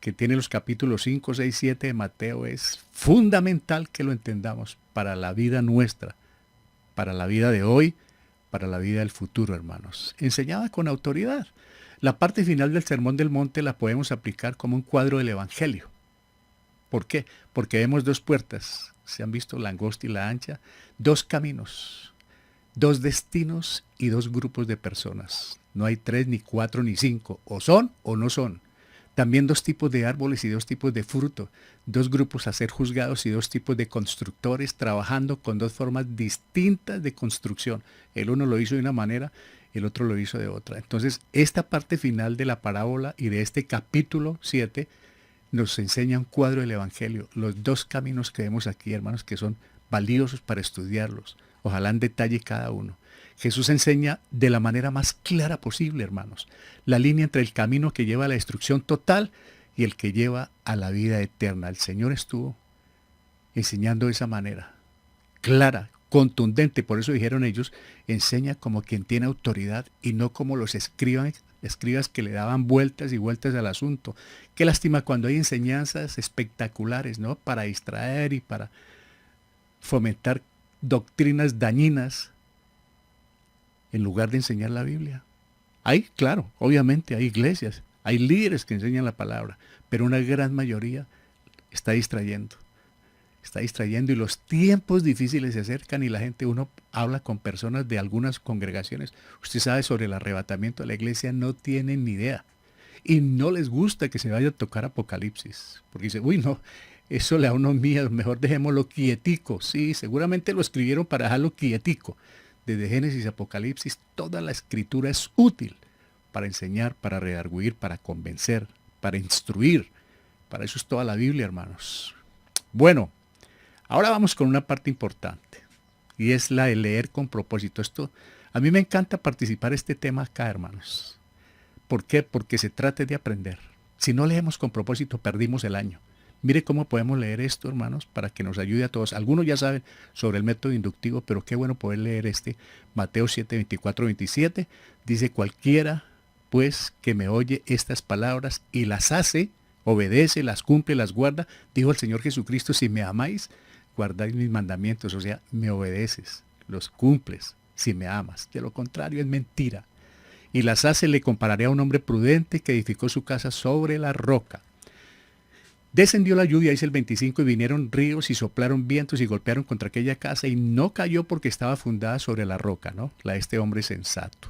Speaker 1: que tiene los capítulos 5, 6, 7 de Mateo. Es fundamental que lo entendamos para la vida nuestra, para la vida de hoy, para la vida del futuro, hermanos. Enseñaba con autoridad. La parte final del Sermón del Monte la podemos aplicar como un cuadro del Evangelio. ¿Por qué? Porque vemos dos puertas. Se han visto la angosta y la ancha. Dos caminos, dos destinos y dos grupos de personas. No hay 3, ni 4, ni 5. O son o no son. También dos tipos de árboles y dos tipos de fruto. Dos grupos a ser juzgados y dos tipos de constructores trabajando con dos formas distintas de construcción. El uno lo hizo de una manera, el otro lo hizo de otra. Entonces, esta parte final de la parábola y de este capítulo 7 nos enseña un cuadro del Evangelio. Los dos caminos que vemos aquí, hermanos, que son valiosos para estudiarlos. Ojalá en detalle cada uno. Jesús enseña de la manera más clara posible, hermanos, la línea entre el camino que lleva a la destrucción total y el que lleva a la vida eterna. El Señor estuvo enseñando de esa manera, clara, contundente. Por eso dijeron ellos, enseña como quien tiene autoridad y no como los escribas que le daban vueltas y vueltas al asunto. Qué lástima cuando hay enseñanzas espectaculares, ¿no? Para distraer y para fomentar doctrinas dañinas en lugar de enseñar la Biblia. Hay, claro, obviamente hay iglesias, hay líderes que enseñan la palabra, pero una gran mayoría está distrayendo y los tiempos difíciles se acercan y la gente, uno habla con personas de algunas congregaciones, usted sabe, sobre el arrebatamiento de la iglesia, no tienen ni idea y no les gusta que se vaya a tocar Apocalipsis, porque dice, uy, no, eso le da uno miedo, mejor dejémoslo quietico. Sí, seguramente lo escribieron para dejarlo quietico. Desde Génesis y Apocalipsis, toda la escritura es útil para enseñar, para redarguir, para convencer, para instruir. Para eso es toda la Biblia, hermanos. Bueno, ahora vamos con una parte importante y es la de leer con propósito. A mí me encanta participar en este tema acá, hermanos. ¿Por qué? Porque se trata de aprender. Si no leemos con propósito, perdimos el año. Mire cómo podemos leer esto, hermanos, para que nos ayude a todos. Algunos ya saben sobre el método inductivo, pero qué bueno poder leer Mateo 7, 24, 27. Dice, cualquiera, pues, que me oye estas palabras y las hace, obedece, las cumple, las guarda. Dijo el Señor Jesucristo, si me amáis, guardáis mis mandamientos. O sea, me obedeces, los cumples, si me amas. De lo contrario, es mentira. Y las hace, le compararé a un hombre prudente que edificó su casa sobre la roca. Descendió la lluvia, dice el 25, y vinieron ríos y soplaron vientos y golpearon contra aquella casa y no cayó porque estaba fundada sobre la roca, ¿no? La de este hombre sensato.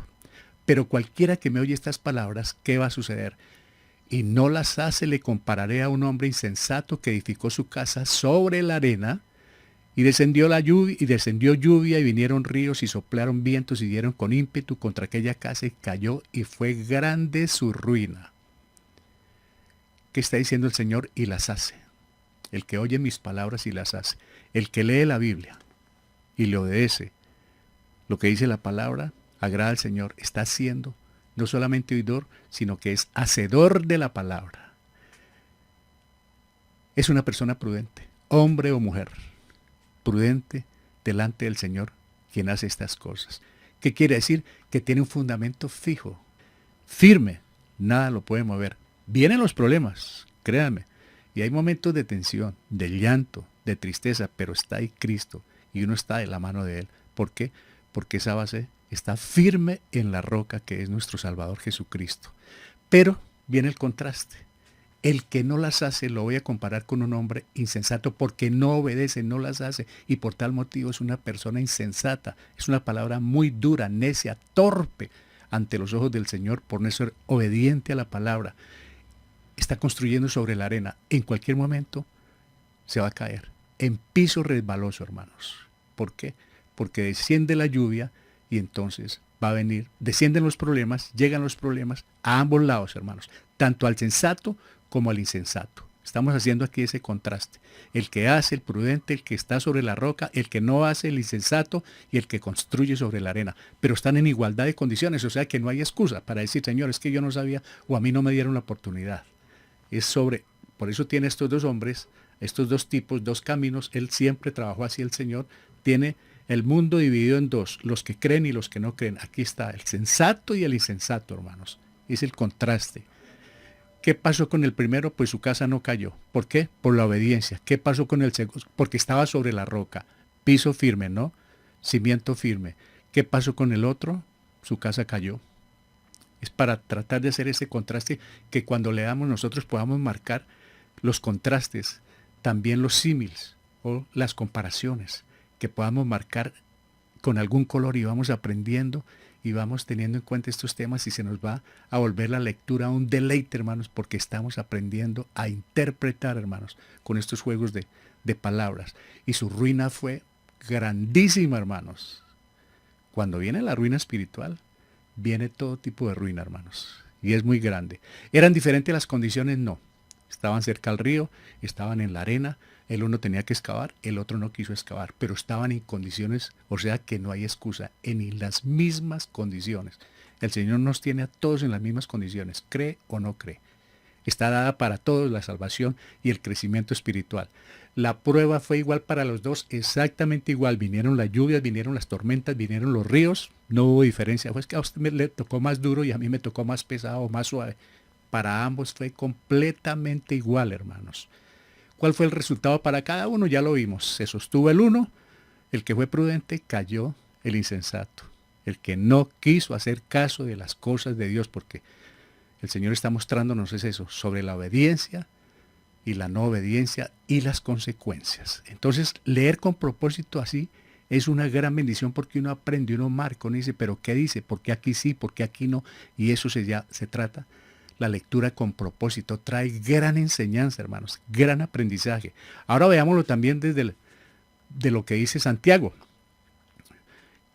Speaker 1: Pero cualquiera que me oye estas palabras, ¿qué va a suceder? Y no las hace, le compararé a un hombre insensato que edificó su casa sobre la arena y descendió lluvia y vinieron ríos y soplaron vientos y dieron con ímpetu contra aquella casa y cayó y fue grande su ruina. ¿Qué está diciendo el Señor? Y las hace. El que oye mis palabras y las hace. El que lee la Biblia y le obedece lo que dice la palabra, agrada al Señor. Está siendo no solamente oidor, sino que es hacedor de la palabra. Es una persona prudente, hombre o mujer, prudente delante del Señor, quien hace estas cosas. ¿Qué quiere decir? Que tiene un fundamento fijo, firme, nada lo puede mover. Vienen los problemas, créanme, y hay momentos de tensión, de llanto, de tristeza, pero está ahí Cristo y uno está de la mano de Él. ¿Por qué? Porque esa base está firme en la roca que es nuestro Salvador Jesucristo. Pero viene el contraste. El que no las hace lo voy a comparar con un hombre insensato porque no obedece, no las hace y por tal motivo es una persona insensata. Es una palabra muy dura, necia, torpe ante los ojos del Señor por no ser obediente a la palabra. Está construyendo sobre la arena. En cualquier momento se va a caer en piso resbaloso, hermanos. ¿Por qué? Porque desciende la lluvia y entonces va a venir, descienden los problemas, llegan los problemas a ambos lados, hermanos, tanto al sensato como al insensato. Estamos haciendo aquí ese contraste. El que hace, el prudente, el que está sobre la roca, el que no hace, el insensato y el que construye sobre la arena. Pero están en igualdad de condiciones, o sea que no hay excusa para decir, Señor, es que yo no sabía o a mí no me dieron la oportunidad. Es sobre, por eso tiene estos dos hombres, estos dos tipos, dos caminos. Él siempre trabajó así, el Señor. Tiene el mundo dividido en dos, los que creen y los que no creen. Aquí está el sensato y el insensato, hermanos. Es el contraste. ¿Qué pasó con el primero? Pues su casa no cayó. ¿Por qué? Por la obediencia. ¿Qué pasó con el segundo? Porque estaba sobre la roca. Piso firme, ¿no? Cimiento firme. ¿Qué pasó con el otro? Su casa cayó. Es para tratar de hacer ese contraste que cuando leamos nosotros podamos marcar los contrastes, también los símiles o las comparaciones, que podamos marcar con algún color y vamos aprendiendo y vamos teniendo en cuenta estos temas y se nos va a volver la lectura un deleite, hermanos, porque estamos aprendiendo a interpretar, hermanos, con estos juegos de palabras. Y su ruina fue grandísima, hermanos. Cuando viene la ruina espiritual, viene todo tipo de ruina, hermanos. Y es muy grande. ¿Eran diferentes las condiciones? No. Estaban cerca al río, estaban en la arena, el uno tenía que excavar, el otro no quiso excavar, pero estaban en condiciones, o sea que no hay excusa, en las mismas condiciones. El Señor nos tiene a todos en las mismas condiciones, cree o no cree. Está dada para todos la salvación y el crecimiento espiritual. La prueba fue igual para los dos, exactamente igual. Vinieron las lluvias, vinieron las tormentas, vinieron los ríos, no hubo diferencia. Pues que a usted le tocó más duro y a mí me tocó más pesado, más suave. Para ambos fue completamente igual, hermanos. ¿Cuál fue el resultado para cada uno? Ya lo vimos. Se sostuvo el uno, el que fue prudente, cayó el insensato. El que no quiso hacer caso de las cosas de Dios, porque el Señor está mostrándonos es eso, sobre la obediencia y la no obediencia y las consecuencias. Entonces, leer con propósito así es una gran bendición porque uno aprende, uno marca, uno dice, pero ¿qué dice? ¿Por qué aquí sí? ¿Por qué aquí no? Y eso se trata. La lectura con propósito trae gran enseñanza, hermanos, gran aprendizaje. Ahora veámoslo también de lo que dice Santiago.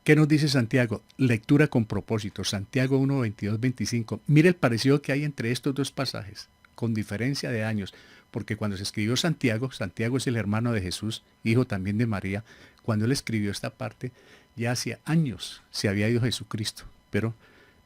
Speaker 1: ¿Qué nos dice Santiago? Lectura con propósito. Santiago 1, 22, 25. Mire el parecido que hay entre estos dos pasajes, con diferencia de años. Porque cuando se escribió Santiago, Santiago es el hermano de Jesús, hijo también de María. Cuando él escribió esta parte, ya hacía años se había ido Jesucristo. Pero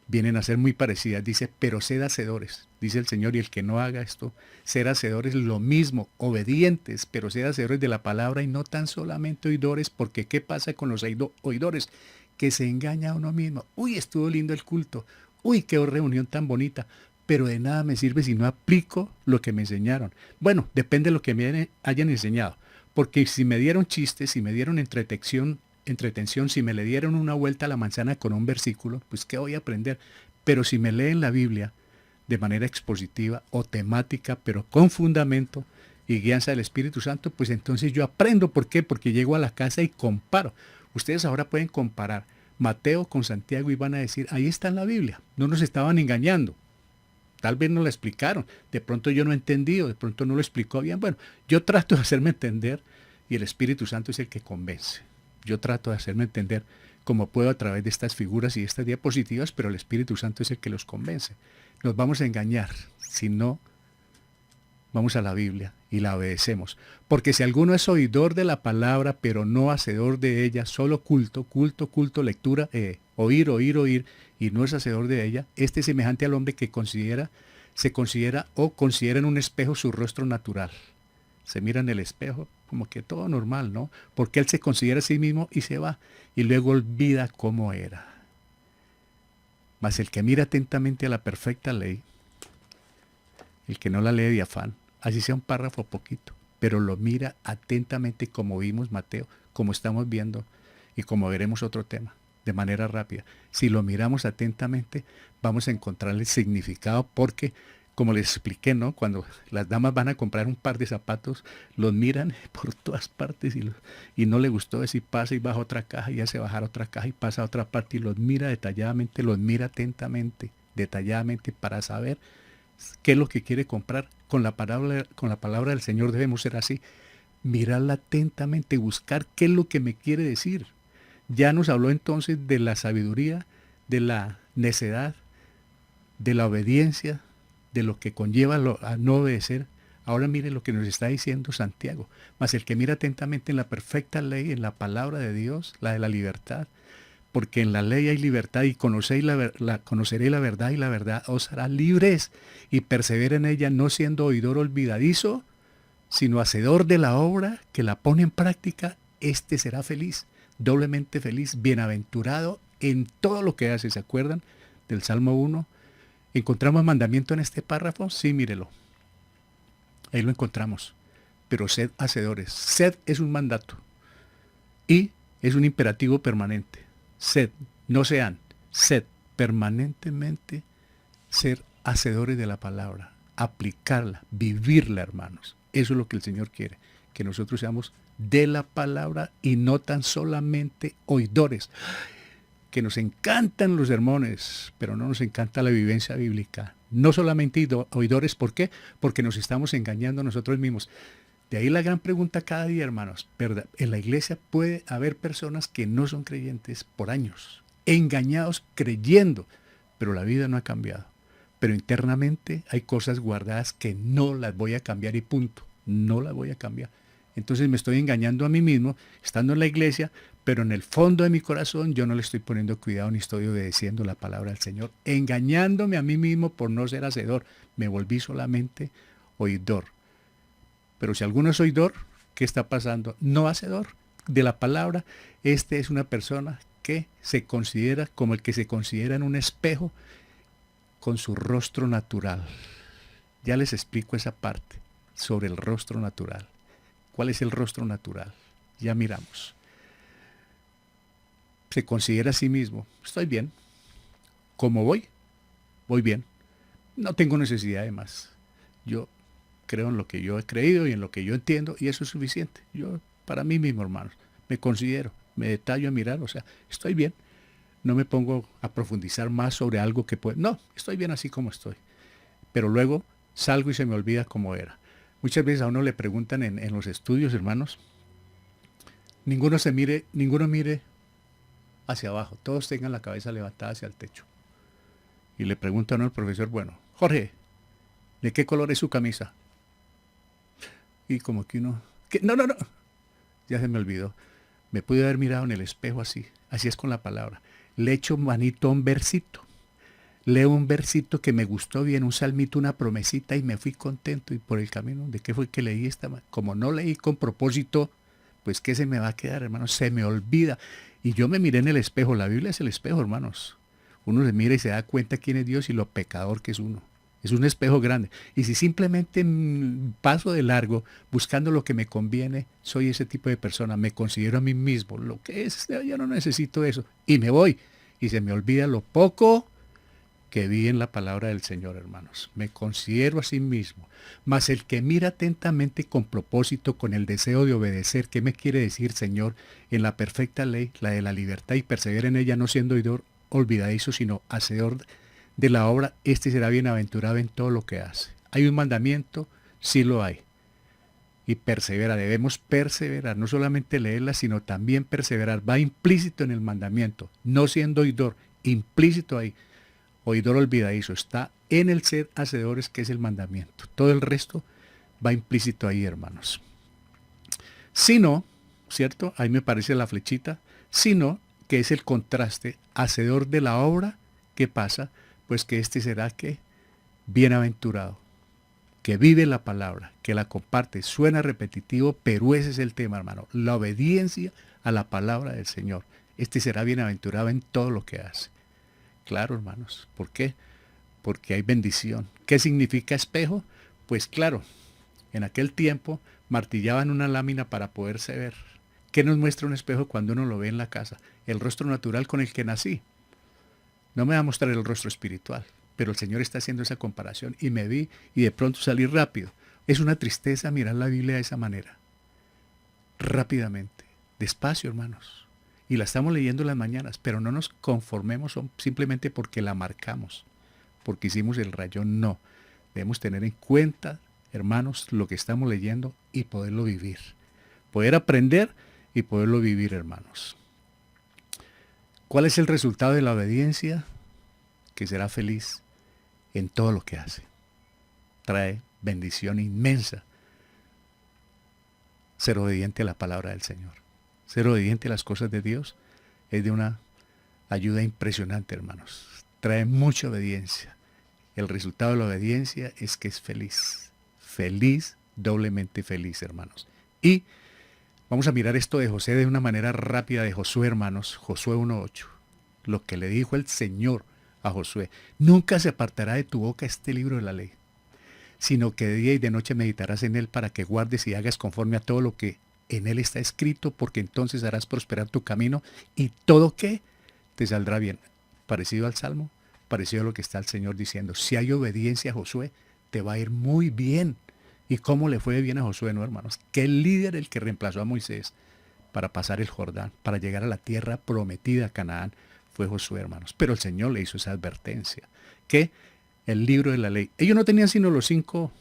Speaker 1: vienen a ser muy parecidas. Dice, pero sed hacedores, dice el Señor, y el que no haga esto, ser hacedores lo mismo, obedientes, pero sed hacedores de la palabra y no tan solamente oidores, porque ¿qué pasa con los oidores? Que se engaña a uno mismo. Uy, estuvo lindo el culto. Uy, qué reunión tan bonita. Pero de nada me sirve si no aplico lo que me enseñaron. Bueno, depende de lo que me hayan enseñado. Porque si me dieron chistes, si me dieron entretención, si me le dieron una vuelta a la manzana con un versículo, pues ¿qué voy a aprender? Pero si me leen la Biblia de manera expositiva o temática, pero con fundamento y guianza del Espíritu Santo, pues entonces yo aprendo. ¿Por qué? Porque llego a la casa y comparo. Ustedes ahora pueden comparar Mateo con Santiago y van a decir, ahí está en la Biblia, no nos estaban engañando. Tal vez no lo explicaron, de pronto yo no he entendido, de pronto no lo explicó bien. Bueno, yo trato de hacerme entender y el Espíritu Santo es el que convence. Yo trato de hacerme entender como puedo a través de estas figuras y de estas diapositivas, pero el Espíritu Santo es el que los convence. Nos vamos a engañar si no vamos a la Biblia y la obedecemos. Porque si alguno es oidor de la palabra, pero no hacedor de ella, solo culto, lectura, oír, y no es hacedor de ella, este es semejante al hombre que se considera en un espejo su rostro natural. Se mira en el espejo como que todo normal, ¿no? Porque él se considera a sí mismo y se va, y luego olvida cómo era. Mas el que mira atentamente a la perfecta ley, el que no la lee de afán, así sea un párrafo poquito, pero lo mira atentamente como vimos Mateo, como estamos viendo y como veremos otro tema de manera rápida. Si lo miramos atentamente, vamos a encontrar el significado porque, como les expliqué, ¿no? Cuando las damas van a comprar un par de zapatos, los miran por todas partes y no le gustó eso y pasa y baja otra caja y hace bajar otra caja y pasa a otra parte y los mira detalladamente, los mira atentamente, detalladamente para saber qué es lo que quiere comprar. Con la palabra del Señor debemos ser así, mirarla atentamente, buscar qué es lo que me quiere decir. Ya nos habló entonces de la sabiduría, de la necedad, de la obediencia, de lo que conlleva a no obedecer. Ahora mire lo que nos está diciendo Santiago. Mas el que mira atentamente en la perfecta ley, en la palabra de Dios, la de la libertad, porque en la ley hay libertad y conoceréis la verdad y la verdad os hará libres y persevera en ella no siendo oidor olvidadizo, sino hacedor de la obra que la pone en práctica, este será feliz, doblemente feliz, bienaventurado en todo lo que hace. ¿Se acuerdan del Salmo 1? ¿Encontramos mandamiento en este párrafo? Sí, mírelo. Ahí lo encontramos. Pero sed hacedores. Sed es un mandato y es un imperativo permanente. Sed, no sean, sed permanentemente ser hacedores de la palabra, aplicarla, vivirla, hermanos. Eso es lo que el Señor quiere, que nosotros seamos de la palabra y no tan solamente oidores. Que nos encantan los sermones, pero no nos encanta la vivencia bíblica. No solamente oidores, ¿por qué? Porque nos estamos engañando a nosotros mismos. De ahí la gran pregunta cada día, hermanos, ¿verdad? En la iglesia puede haber personas que no son creyentes por años, engañados creyendo, pero la vida no ha cambiado. Pero internamente hay cosas guardadas que no las voy a cambiar y punto, no las voy a cambiar. Entonces me estoy engañando a mí mismo, estando en la iglesia, pero en el fondo de mi corazón yo no le estoy poniendo cuidado ni estoy obedeciendo la palabra del Señor, engañándome a mí mismo por no ser hacedor. Me volví solamente oidor. Pero si alguno es oidor, ¿qué está pasando? No hacedor de la palabra. Este es una persona que se considera como el que se considera en un espejo con su rostro natural. Ya les explico esa parte sobre el rostro natural. ¿Cuál es el rostro natural? Ya miramos. Se considera a sí mismo, estoy bien. ¿Cómo voy? Voy bien. No tengo necesidad de más. Yo creo en lo que yo he creído y en lo que yo entiendo y eso es suficiente. Yo, para mí mismo, hermanos, me considero, me detallo a mirar, o sea, estoy bien. No me pongo a profundizar más sobre algo que puede. No, estoy bien así como estoy. Pero luego salgo y se me olvida cómo era. Muchas veces a uno le preguntan en los estudios, hermanos, ninguno mire hacia abajo, todos tengan la cabeza levantada hacia el techo. Y le preguntan al profesor, bueno, Jorge, ¿de qué color es su camisa? Y como que uno, ¿qué? No, no, no, ya se me olvidó. Me pude haber mirado en el espejo así, así es con la palabra. Le echo manito a un versito. Leo un versito que me gustó bien, un salmito, una promesita y me fui contento y por el camino, ¿de qué fue que leí esta? Como no leí con propósito, pues ¿qué se me va a quedar, hermanos? Se me olvida. Y yo me miré en el espejo, la Biblia es el espejo, hermanos. Uno se mira y se da cuenta quién es Dios y lo pecador que es uno. Es un espejo grande. Y si simplemente paso de largo buscando lo que me conviene, soy ese tipo de persona. Me considero a mí mismo. Lo que es, yo no necesito eso. Y me voy. Y se me olvida lo poco que vi en la palabra del Señor, hermanos. Me considero a sí mismo. Mas el que mira atentamente con propósito, con el deseo de obedecer, ¿qué me quiere decir, Señor? En la perfecta ley, la de la libertad, y persevera en ella, no siendo oidor olvidadizo, sino hacedor de la obra, este será bienaventurado en todo lo que hace. ¿Hay un mandamiento? Sí lo hay. Y persevera, debemos perseverar, no solamente leerla, sino también perseverar. Va implícito en el mandamiento, no siendo oidor, implícito ahí. Oidor olvidadizo, está en el ser hacedores, que es el mandamiento. Todo el resto va implícito ahí, hermanos. Si no, ¿cierto? Ahí me parece la flechita. Si no, que es el contraste, hacedor de la obra, ¿qué pasa? Pues que este será que bienaventurado, que vive la palabra, que la comparte. Suena repetitivo, pero ese es el tema, hermano. La obediencia a la palabra del Señor. Este será bienaventurado en todo lo que hace. Claro, hermanos. ¿Por qué? Porque hay bendición. ¿Qué significa espejo? Pues claro, en aquel tiempo martillaban una lámina para poderse ver. ¿Qué nos muestra un espejo cuando uno lo ve en la casa? El rostro natural con el que nací. No me va a mostrar el rostro espiritual, pero el Señor está haciendo esa comparación y me vi y de pronto salí rápido. Es una tristeza mirar la Biblia de esa manera, rápidamente, despacio, hermanos. Y la estamos leyendo en las mañanas, pero no nos conformemos simplemente porque la marcamos, porque hicimos el rayón, no. Debemos tener en cuenta, hermanos, lo que estamos leyendo y poderlo vivir. Poder aprender y poderlo vivir, hermanos. ¿Cuál es el resultado de la obediencia? Que será feliz en todo lo que hace. Trae bendición inmensa ser obediente a la palabra del Señor. Ser obediente a las cosas de Dios es de una ayuda impresionante, hermanos. Trae mucha obediencia. El resultado de la obediencia es que es feliz. Feliz, doblemente feliz, hermanos. Y vamos a mirar esto de José de una manera rápida de Josué, hermanos. Josué 1:8. Lo que le dijo el Señor a Josué. Nunca se apartará de tu boca este libro de la ley, sino que de día y de noche meditarás en él para que guardes y hagas conforme a todo lo que en él está escrito, porque entonces harás prosperar tu camino y todo que te saldrá bien. Parecido al Salmo, parecido a lo que está el Señor diciendo. Si hay obediencia a Josué, te va a ir muy bien. ¿Y cómo le fue bien a Josué, no, hermanos? Que el líder, el que reemplazó a Moisés para pasar el Jordán, para llegar a la tierra prometida, Canaán, fue Josué, hermanos. Pero el Señor le hizo esa advertencia, que el libro de la ley, ellos no tenían sino los 5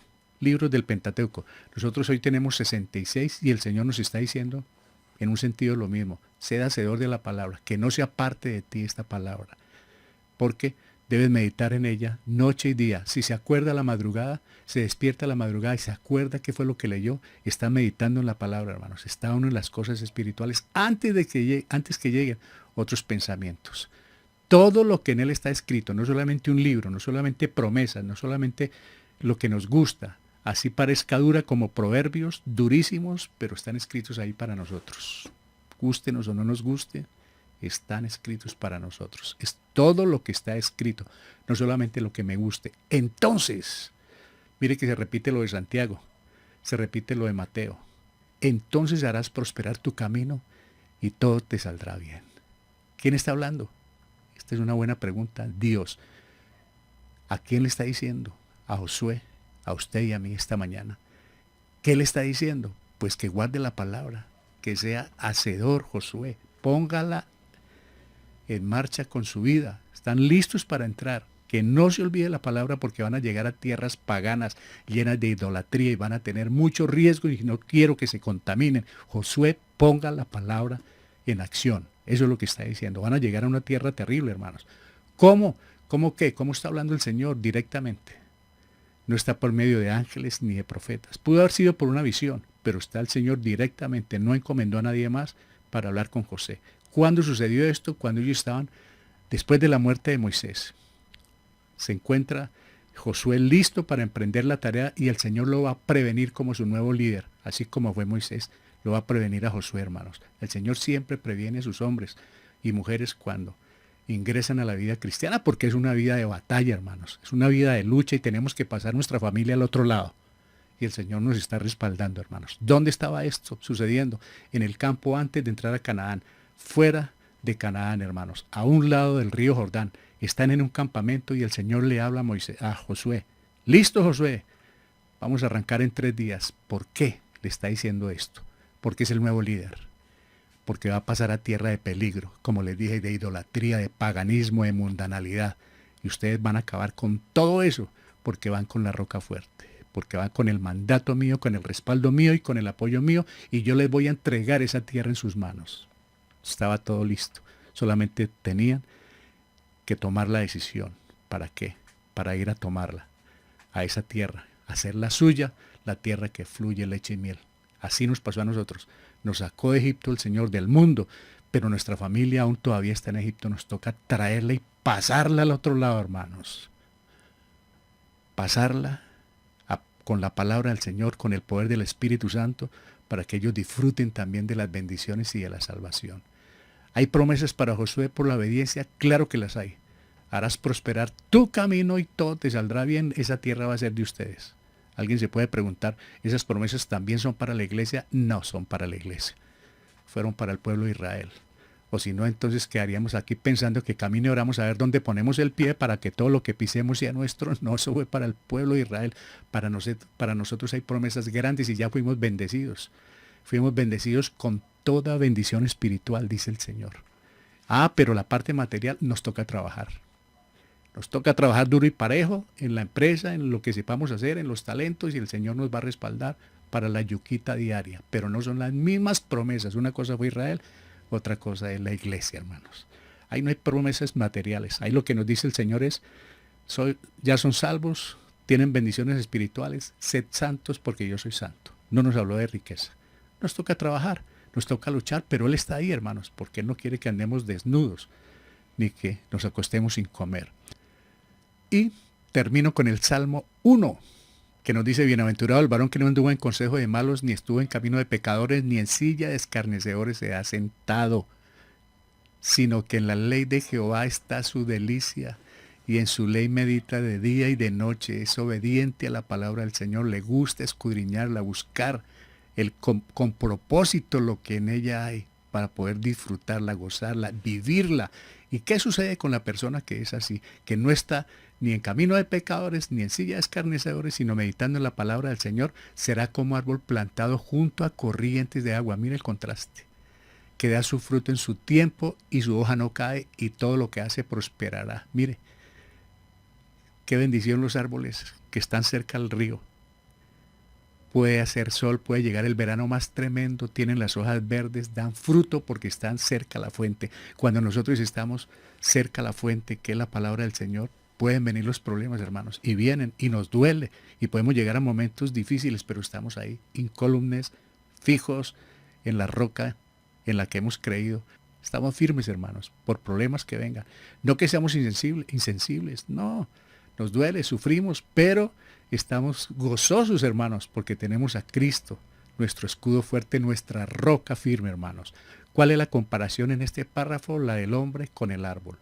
Speaker 1: libros del Pentateuco. Nosotros hoy tenemos 66 y el Señor nos está diciendo en un sentido lo mismo. Sé hacedor de la palabra, que no sea parte de ti esta palabra, porque debes meditar en ella noche y día. Si se acuerda a la madrugada, se despierta a la madrugada y se acuerda qué fue lo que leyó, está meditando en la palabra, hermanos. Está uno en las cosas espirituales antes que lleguen otros pensamientos. Todo lo que en él está escrito, no solamente un libro, no solamente promesas, no solamente lo que nos gusta, así parezca dura como proverbios, durísimos, pero están escritos ahí para nosotros. Gústenos o no nos guste, están escritos para nosotros. Es todo lo que está escrito, no solamente lo que me guste. Entonces, mire que se repite lo de Santiago, se repite lo de Mateo. Entonces harás prosperar tu camino y todo te saldrá bien. ¿Quién está hablando? Esta es una buena pregunta. Dios. ¿A quién le está diciendo? A Josué, a usted y a mí esta mañana. ¿Qué le está diciendo? Pues que guarde la palabra, que sea hacedor, Josué. Póngala en marcha con su vida. Están listos para entrar. Que no se olvide la palabra porque van a llegar a tierras paganas llenas de idolatría y van a tener mucho riesgo y no quiero que se contaminen. Josué, ponga la palabra en acción. Eso es lo que está diciendo. Van a llegar a una tierra terrible, hermanos. ¿Cómo? ¿Cómo qué? ¿Cómo está hablando el Señor? Directamente. No está por medio de ángeles ni de profetas. Pudo haber sido por una visión, pero está el Señor directamente. No encomendó a nadie más para hablar con José. ¿Cuándo sucedió esto? Cuando ellos estaban después de la muerte de Moisés. Se encuentra Josué listo para emprender la tarea y el Señor lo va a prevenir como su nuevo líder, así como fue Moisés. Lo va a prevenir a Josué, hermanos. El Señor siempre previene a sus hombres y mujeres cuando ingresan a la vida cristiana, porque es una vida de batalla, hermanos. Es una vida de lucha y tenemos que pasar nuestra familia al otro lado. Y el Señor nos está respaldando, hermanos. ¿Dónde estaba esto sucediendo? En el campo antes de entrar a Canaán. Fuera de Canaán, hermanos. A un lado del río Jordán. Están en un campamento y el Señor le habla a Josué. Listo, Josué. Vamos a arrancar en 3 días. ¿Por qué le está diciendo esto? Porque es el nuevo líder, porque va a pasar a tierra de peligro, como les dije, de idolatría, de paganismo, de mundanalidad. Y ustedes van a acabar con todo eso, porque van con la roca fuerte, porque van con el mandato mío, con el respaldo mío y con el apoyo mío, y yo les voy a entregar esa tierra en sus manos. Estaba todo listo, solamente tenían que tomar la decisión. ¿Para qué? Para ir a tomarla, a esa tierra, hacerla suya, la tierra que fluye leche y miel. Así nos pasó a nosotros. Nos sacó de Egipto el Señor del mundo, pero nuestra familia aún todavía está en Egipto. Nos toca traerla y pasarla al otro lado, hermanos. Pasarla con la palabra del Señor, con el poder del Espíritu Santo, para que ellos disfruten también de las bendiciones y de la salvación. ¿Hay promesas para Josué por la obediencia? Claro que las hay. Harás prosperar tu camino y todo te saldrá bien. Esa tierra va a ser de ustedes. Alguien se puede preguntar, ¿esas promesas también son para la iglesia? No son para la iglesia. fueron para el pueblo de Israel. O si no, entonces quedaríamos aquí pensando que camino y oramos a ver dónde ponemos el pie para que todo lo que pisemos sea nuestro. No, eso fue para el pueblo de Israel. Para nosotros hay promesas grandes y ya fuimos bendecidos. Fuimos bendecidos con toda bendición espiritual, dice el Señor. Ah, pero la parte material nos toca trabajar. Nos toca trabajar duro y parejo en la empresa, en lo que sepamos hacer, en los talentos, y el Señor nos va a respaldar para la yuquita diaria. Pero no son las mismas promesas. Una cosa fue Israel, otra cosa es la iglesia, hermanos. Ahí no hay promesas materiales. Ahí lo que nos dice el Señor es, ya son salvos, tienen bendiciones espirituales, sed santos porque yo soy santo. No nos habló de riqueza. Nos toca trabajar, nos toca luchar, pero Él está ahí, hermanos, porque Él no quiere que andemos desnudos, ni que nos acostemos sin comer. Y termino con el Salmo 1, que nos dice, bienaventurado el varón que no anduvo en consejo de malos, ni estuvo en camino de pecadores, ni en silla de escarnecedores se ha sentado, sino que en la ley de Jehová está su delicia, y en su ley medita de día y de noche. Es obediente a la palabra del Señor, le gusta escudriñarla, buscar con propósito lo que en ella hay, para poder disfrutarla, gozarla, vivirla. ¿Y qué sucede con la persona que es así? Que no está ni en camino de pecadores, ni en silla de escarnecedores, sino meditando en la palabra del Señor. Será como árbol plantado junto a corrientes de agua. Mira el contraste. Que da su fruto en su tiempo y su hoja no cae y todo lo que hace prosperará. Mire, qué bendición los árboles que están cerca al río. Puede hacer sol, puede llegar el verano más tremendo, tienen las hojas verdes, dan fruto porque están cerca a la fuente. Cuando nosotros estamos cerca a la fuente, que es la palabra del Señor, pueden venir los problemas, hermanos, y vienen, y nos duele, y podemos llegar a momentos difíciles, pero estamos ahí, incólumes, fijos en la roca en la que hemos creído. Estamos firmes, hermanos, por problemas que vengan. No que seamos insensibles, no, nos duele, sufrimos, pero estamos gozosos, hermanos, porque tenemos a Cristo, nuestro escudo fuerte, nuestra roca firme, hermanos. ¿Cuál es la comparación en este párrafo? La del hombre con el árbol.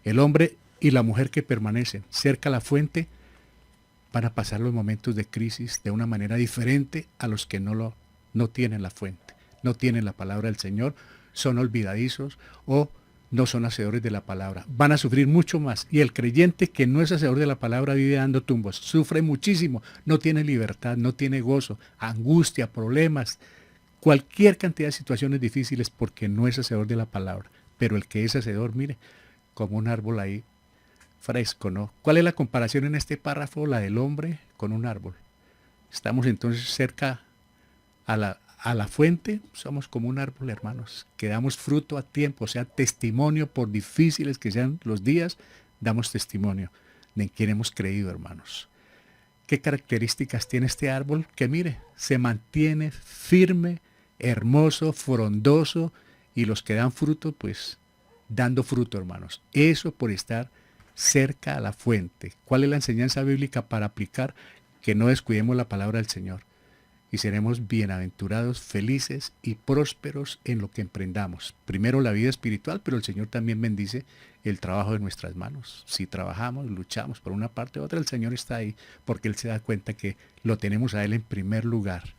Speaker 1: El hombre y la mujer que permanecen cerca a la fuente van a pasar los momentos de crisis de una manera diferente a los que no tienen la fuente, no tienen la palabra del Señor, son olvidadizos o no son hacedores de la palabra. Van a sufrir mucho más. Y el creyente que no es hacedor de la palabra vive dando tumbos. Sufre muchísimo. No tiene libertad, no tiene gozo, angustia, problemas, cualquier cantidad de situaciones difíciles porque no es hacedor de la palabra. Pero el que es hacedor, mire, como un árbol ahí fresco, ¿no? ¿Cuál es la comparación en este párrafo? La del hombre con un árbol. Estamos entonces cerca a la fuente, somos como un árbol, hermanos, que damos fruto a tiempo, o sea, testimonio, por difíciles que sean los días, damos testimonio de quién hemos creído, hermanos. ¿Qué características tiene este árbol? Que mire, se mantiene firme, hermoso, frondoso, y los que dan fruto, pues, dando fruto, hermanos. Eso por estar cerca a la fuente. ¿Cuál es la enseñanza bíblica para aplicar? Que no descuidemos la palabra del Señor. Y seremos bienaventurados, felices y prósperos en lo que emprendamos. Primero la vida espiritual, pero el Señor también bendice el trabajo de nuestras manos. Si trabajamos, luchamos por una parte u otra, el Señor está ahí porque Él se da cuenta que lo tenemos a Él en primer lugar.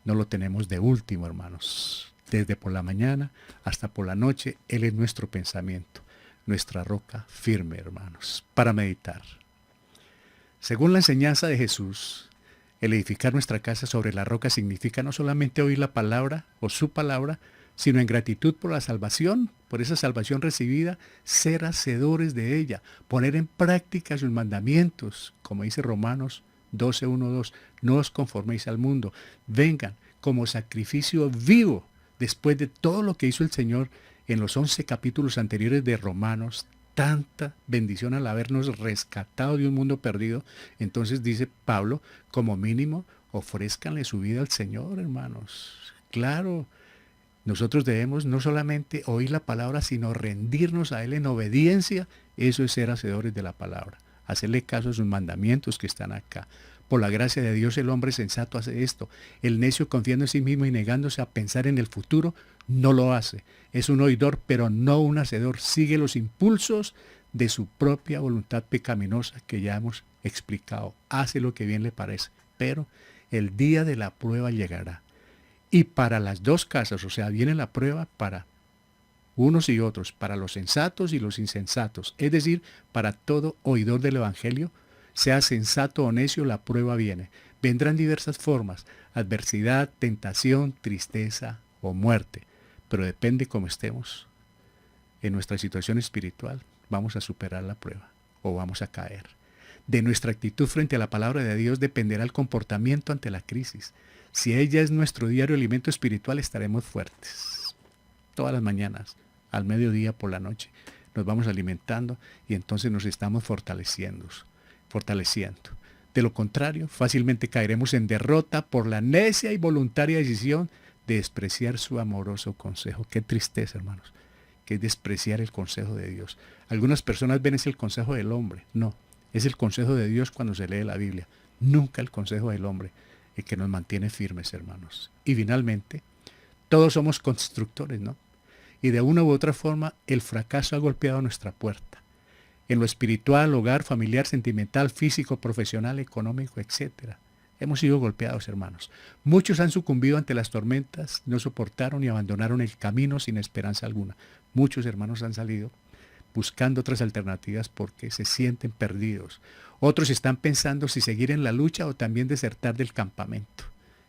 Speaker 1: No lo tenemos de último, hermanos. Desde por la mañana hasta por la noche, Él es nuestro pensamiento, nuestra roca firme, hermanos, para meditar. Según la enseñanza de Jesús, el edificar nuestra casa sobre la roca significa no solamente oír la palabra o su palabra, sino en gratitud por la salvación, por esa salvación recibida, ser hacedores de ella, poner en práctica sus mandamientos, como dice Romanos 12:1-2, no os conforméis al mundo, vengan como sacrificio vivo, después de todo lo que hizo el Señor en los 11 capítulos anteriores de Romanos, tanta bendición al habernos rescatado de un mundo perdido. Entonces dice Pablo, como mínimo, ofrézcanle su vida al Señor, hermanos. Claro, nosotros debemos no solamente oír la palabra, sino rendirnos a Él en obediencia. Eso es ser hacedores de la palabra, hacerle caso a sus mandamientos que están acá. Por la gracia de Dios el hombre sensato hace esto. El necio, confiando en sí mismo y negándose a pensar en el futuro, no lo hace. Es un oidor, pero no un hacedor. Sigue los impulsos de su propia voluntad pecaminosa que ya hemos explicado. Hace lo que bien le parece. Pero el día de la prueba llegará. Y para las dos casas, o sea, viene la prueba para unos y otros, para los sensatos y los insensatos, es decir, para todo oidor del Evangelio, sea sensato o necio, la prueba viene. Vendrán diversas formas, adversidad, tentación, tristeza o muerte, pero depende cómo estemos en nuestra situación espiritual, vamos a superar la prueba o vamos a caer. De nuestra actitud frente a la palabra de Dios dependerá el comportamiento ante la crisis. Si ella es nuestro diario alimento espiritual, estaremos fuertes. Todas las mañanas, al mediodía, por la noche, nos vamos alimentando y entonces nos estamos fortaleciendo. De lo contrario, fácilmente caeremos en derrota por la necia y voluntaria decisión de despreciar su amoroso consejo. Qué tristeza, hermanos, que es despreciar el consejo de Dios. Algunas personas ven es el consejo del hombre. No, es el consejo de Dios cuando se lee la Biblia. Nunca el consejo del hombre, el que nos mantiene firmes, hermanos. Y finalmente, todos somos constructores, ¿no? Y de una u otra forma, el fracaso ha golpeado nuestra puerta. En lo espiritual, hogar, familiar, sentimental, físico, profesional, económico, etc. Hemos sido golpeados, hermanos. Muchos han sucumbido ante las tormentas, no soportaron y abandonaron el camino sin esperanza alguna. Muchos hermanos han salido buscando otras alternativas porque se sienten perdidos. Otros están pensando si seguir en la lucha o también desertar del campamento.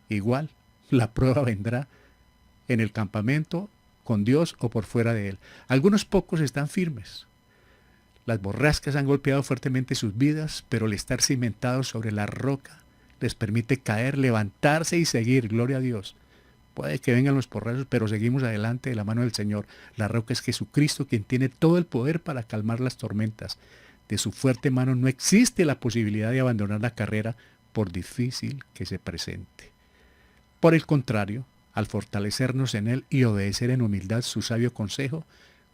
Speaker 1: Igual, la prueba vendrá en el campamento, con Dios o por fuera de él. Algunos pocos están firmes. Las borrascas han golpeado fuertemente sus vidas, pero el estar cimentados sobre la roca les permite caer, levantarse y seguir. Gloria a Dios. Puede que vengan los porrazos, pero seguimos adelante de la mano del Señor. La roca es Jesucristo, quien tiene todo el poder para calmar las tormentas. De su fuerte mano no existe la posibilidad de abandonar la carrera, por difícil que se presente. Por el contrario, al fortalecernos en Él y obedecer en humildad su sabio consejo,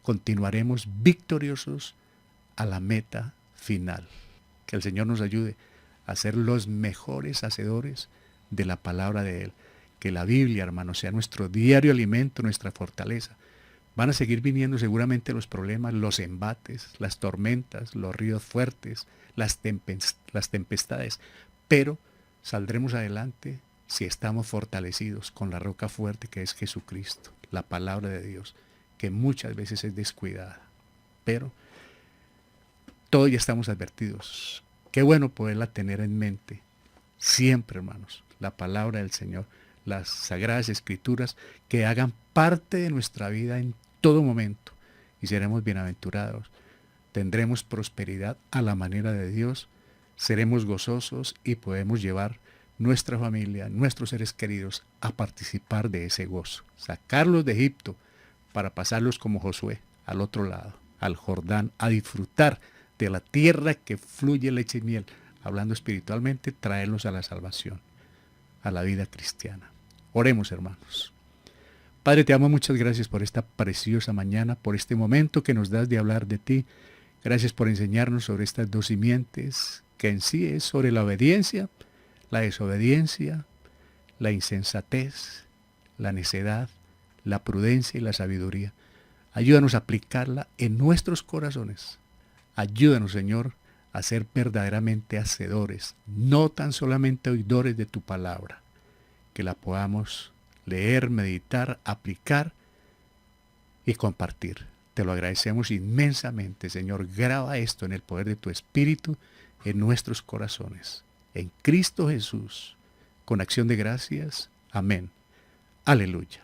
Speaker 1: continuaremos victoriosos a la meta final. Que el Señor nos ayude a ser los mejores hacedores de la palabra de Él. Que la Biblia, hermanos, sea nuestro diario alimento, nuestra fortaleza. Van a seguir viniendo seguramente los problemas, los embates, las tormentas, los ríos fuertes, las tempestades, pero saldremos adelante si estamos fortalecidos con la roca fuerte que es Jesucristo, la palabra de Dios, que muchas veces es descuidada. Pero todos ya estamos advertidos. Qué bueno poderla tener en mente siempre, hermanos, la palabra del Señor, las sagradas escrituras que hagan parte de nuestra vida en todo momento y seremos bienaventurados. Tendremos prosperidad a la manera de Dios, seremos gozosos y podemos llevar nuestra familia, nuestros seres queridos a participar de ese gozo. Sacarlos de Egipto para pasarlos como Josué al otro lado, al Jordán, a disfrutar de la tierra que fluye leche y miel. Hablando espiritualmente, traerlos a la salvación, a la vida cristiana. Oremos, hermanos. Padre, te amo, muchas gracias por esta preciosa mañana, por este momento que nos das de hablar de ti. Gracias por enseñarnos sobre estas dos simientes, que en sí es sobre la obediencia, la desobediencia, la insensatez, la necedad, la prudencia y la sabiduría. Ayúdanos a aplicarla en nuestros corazones. Ayúdanos, Señor, a ser verdaderamente hacedores, no tan solamente oidores de tu palabra, que la podamos leer, meditar, aplicar y compartir. Te lo agradecemos inmensamente, Señor. Graba esto en el poder de tu Espíritu en nuestros corazones. En Cristo Jesús, con acción de gracias. Amén. Aleluya.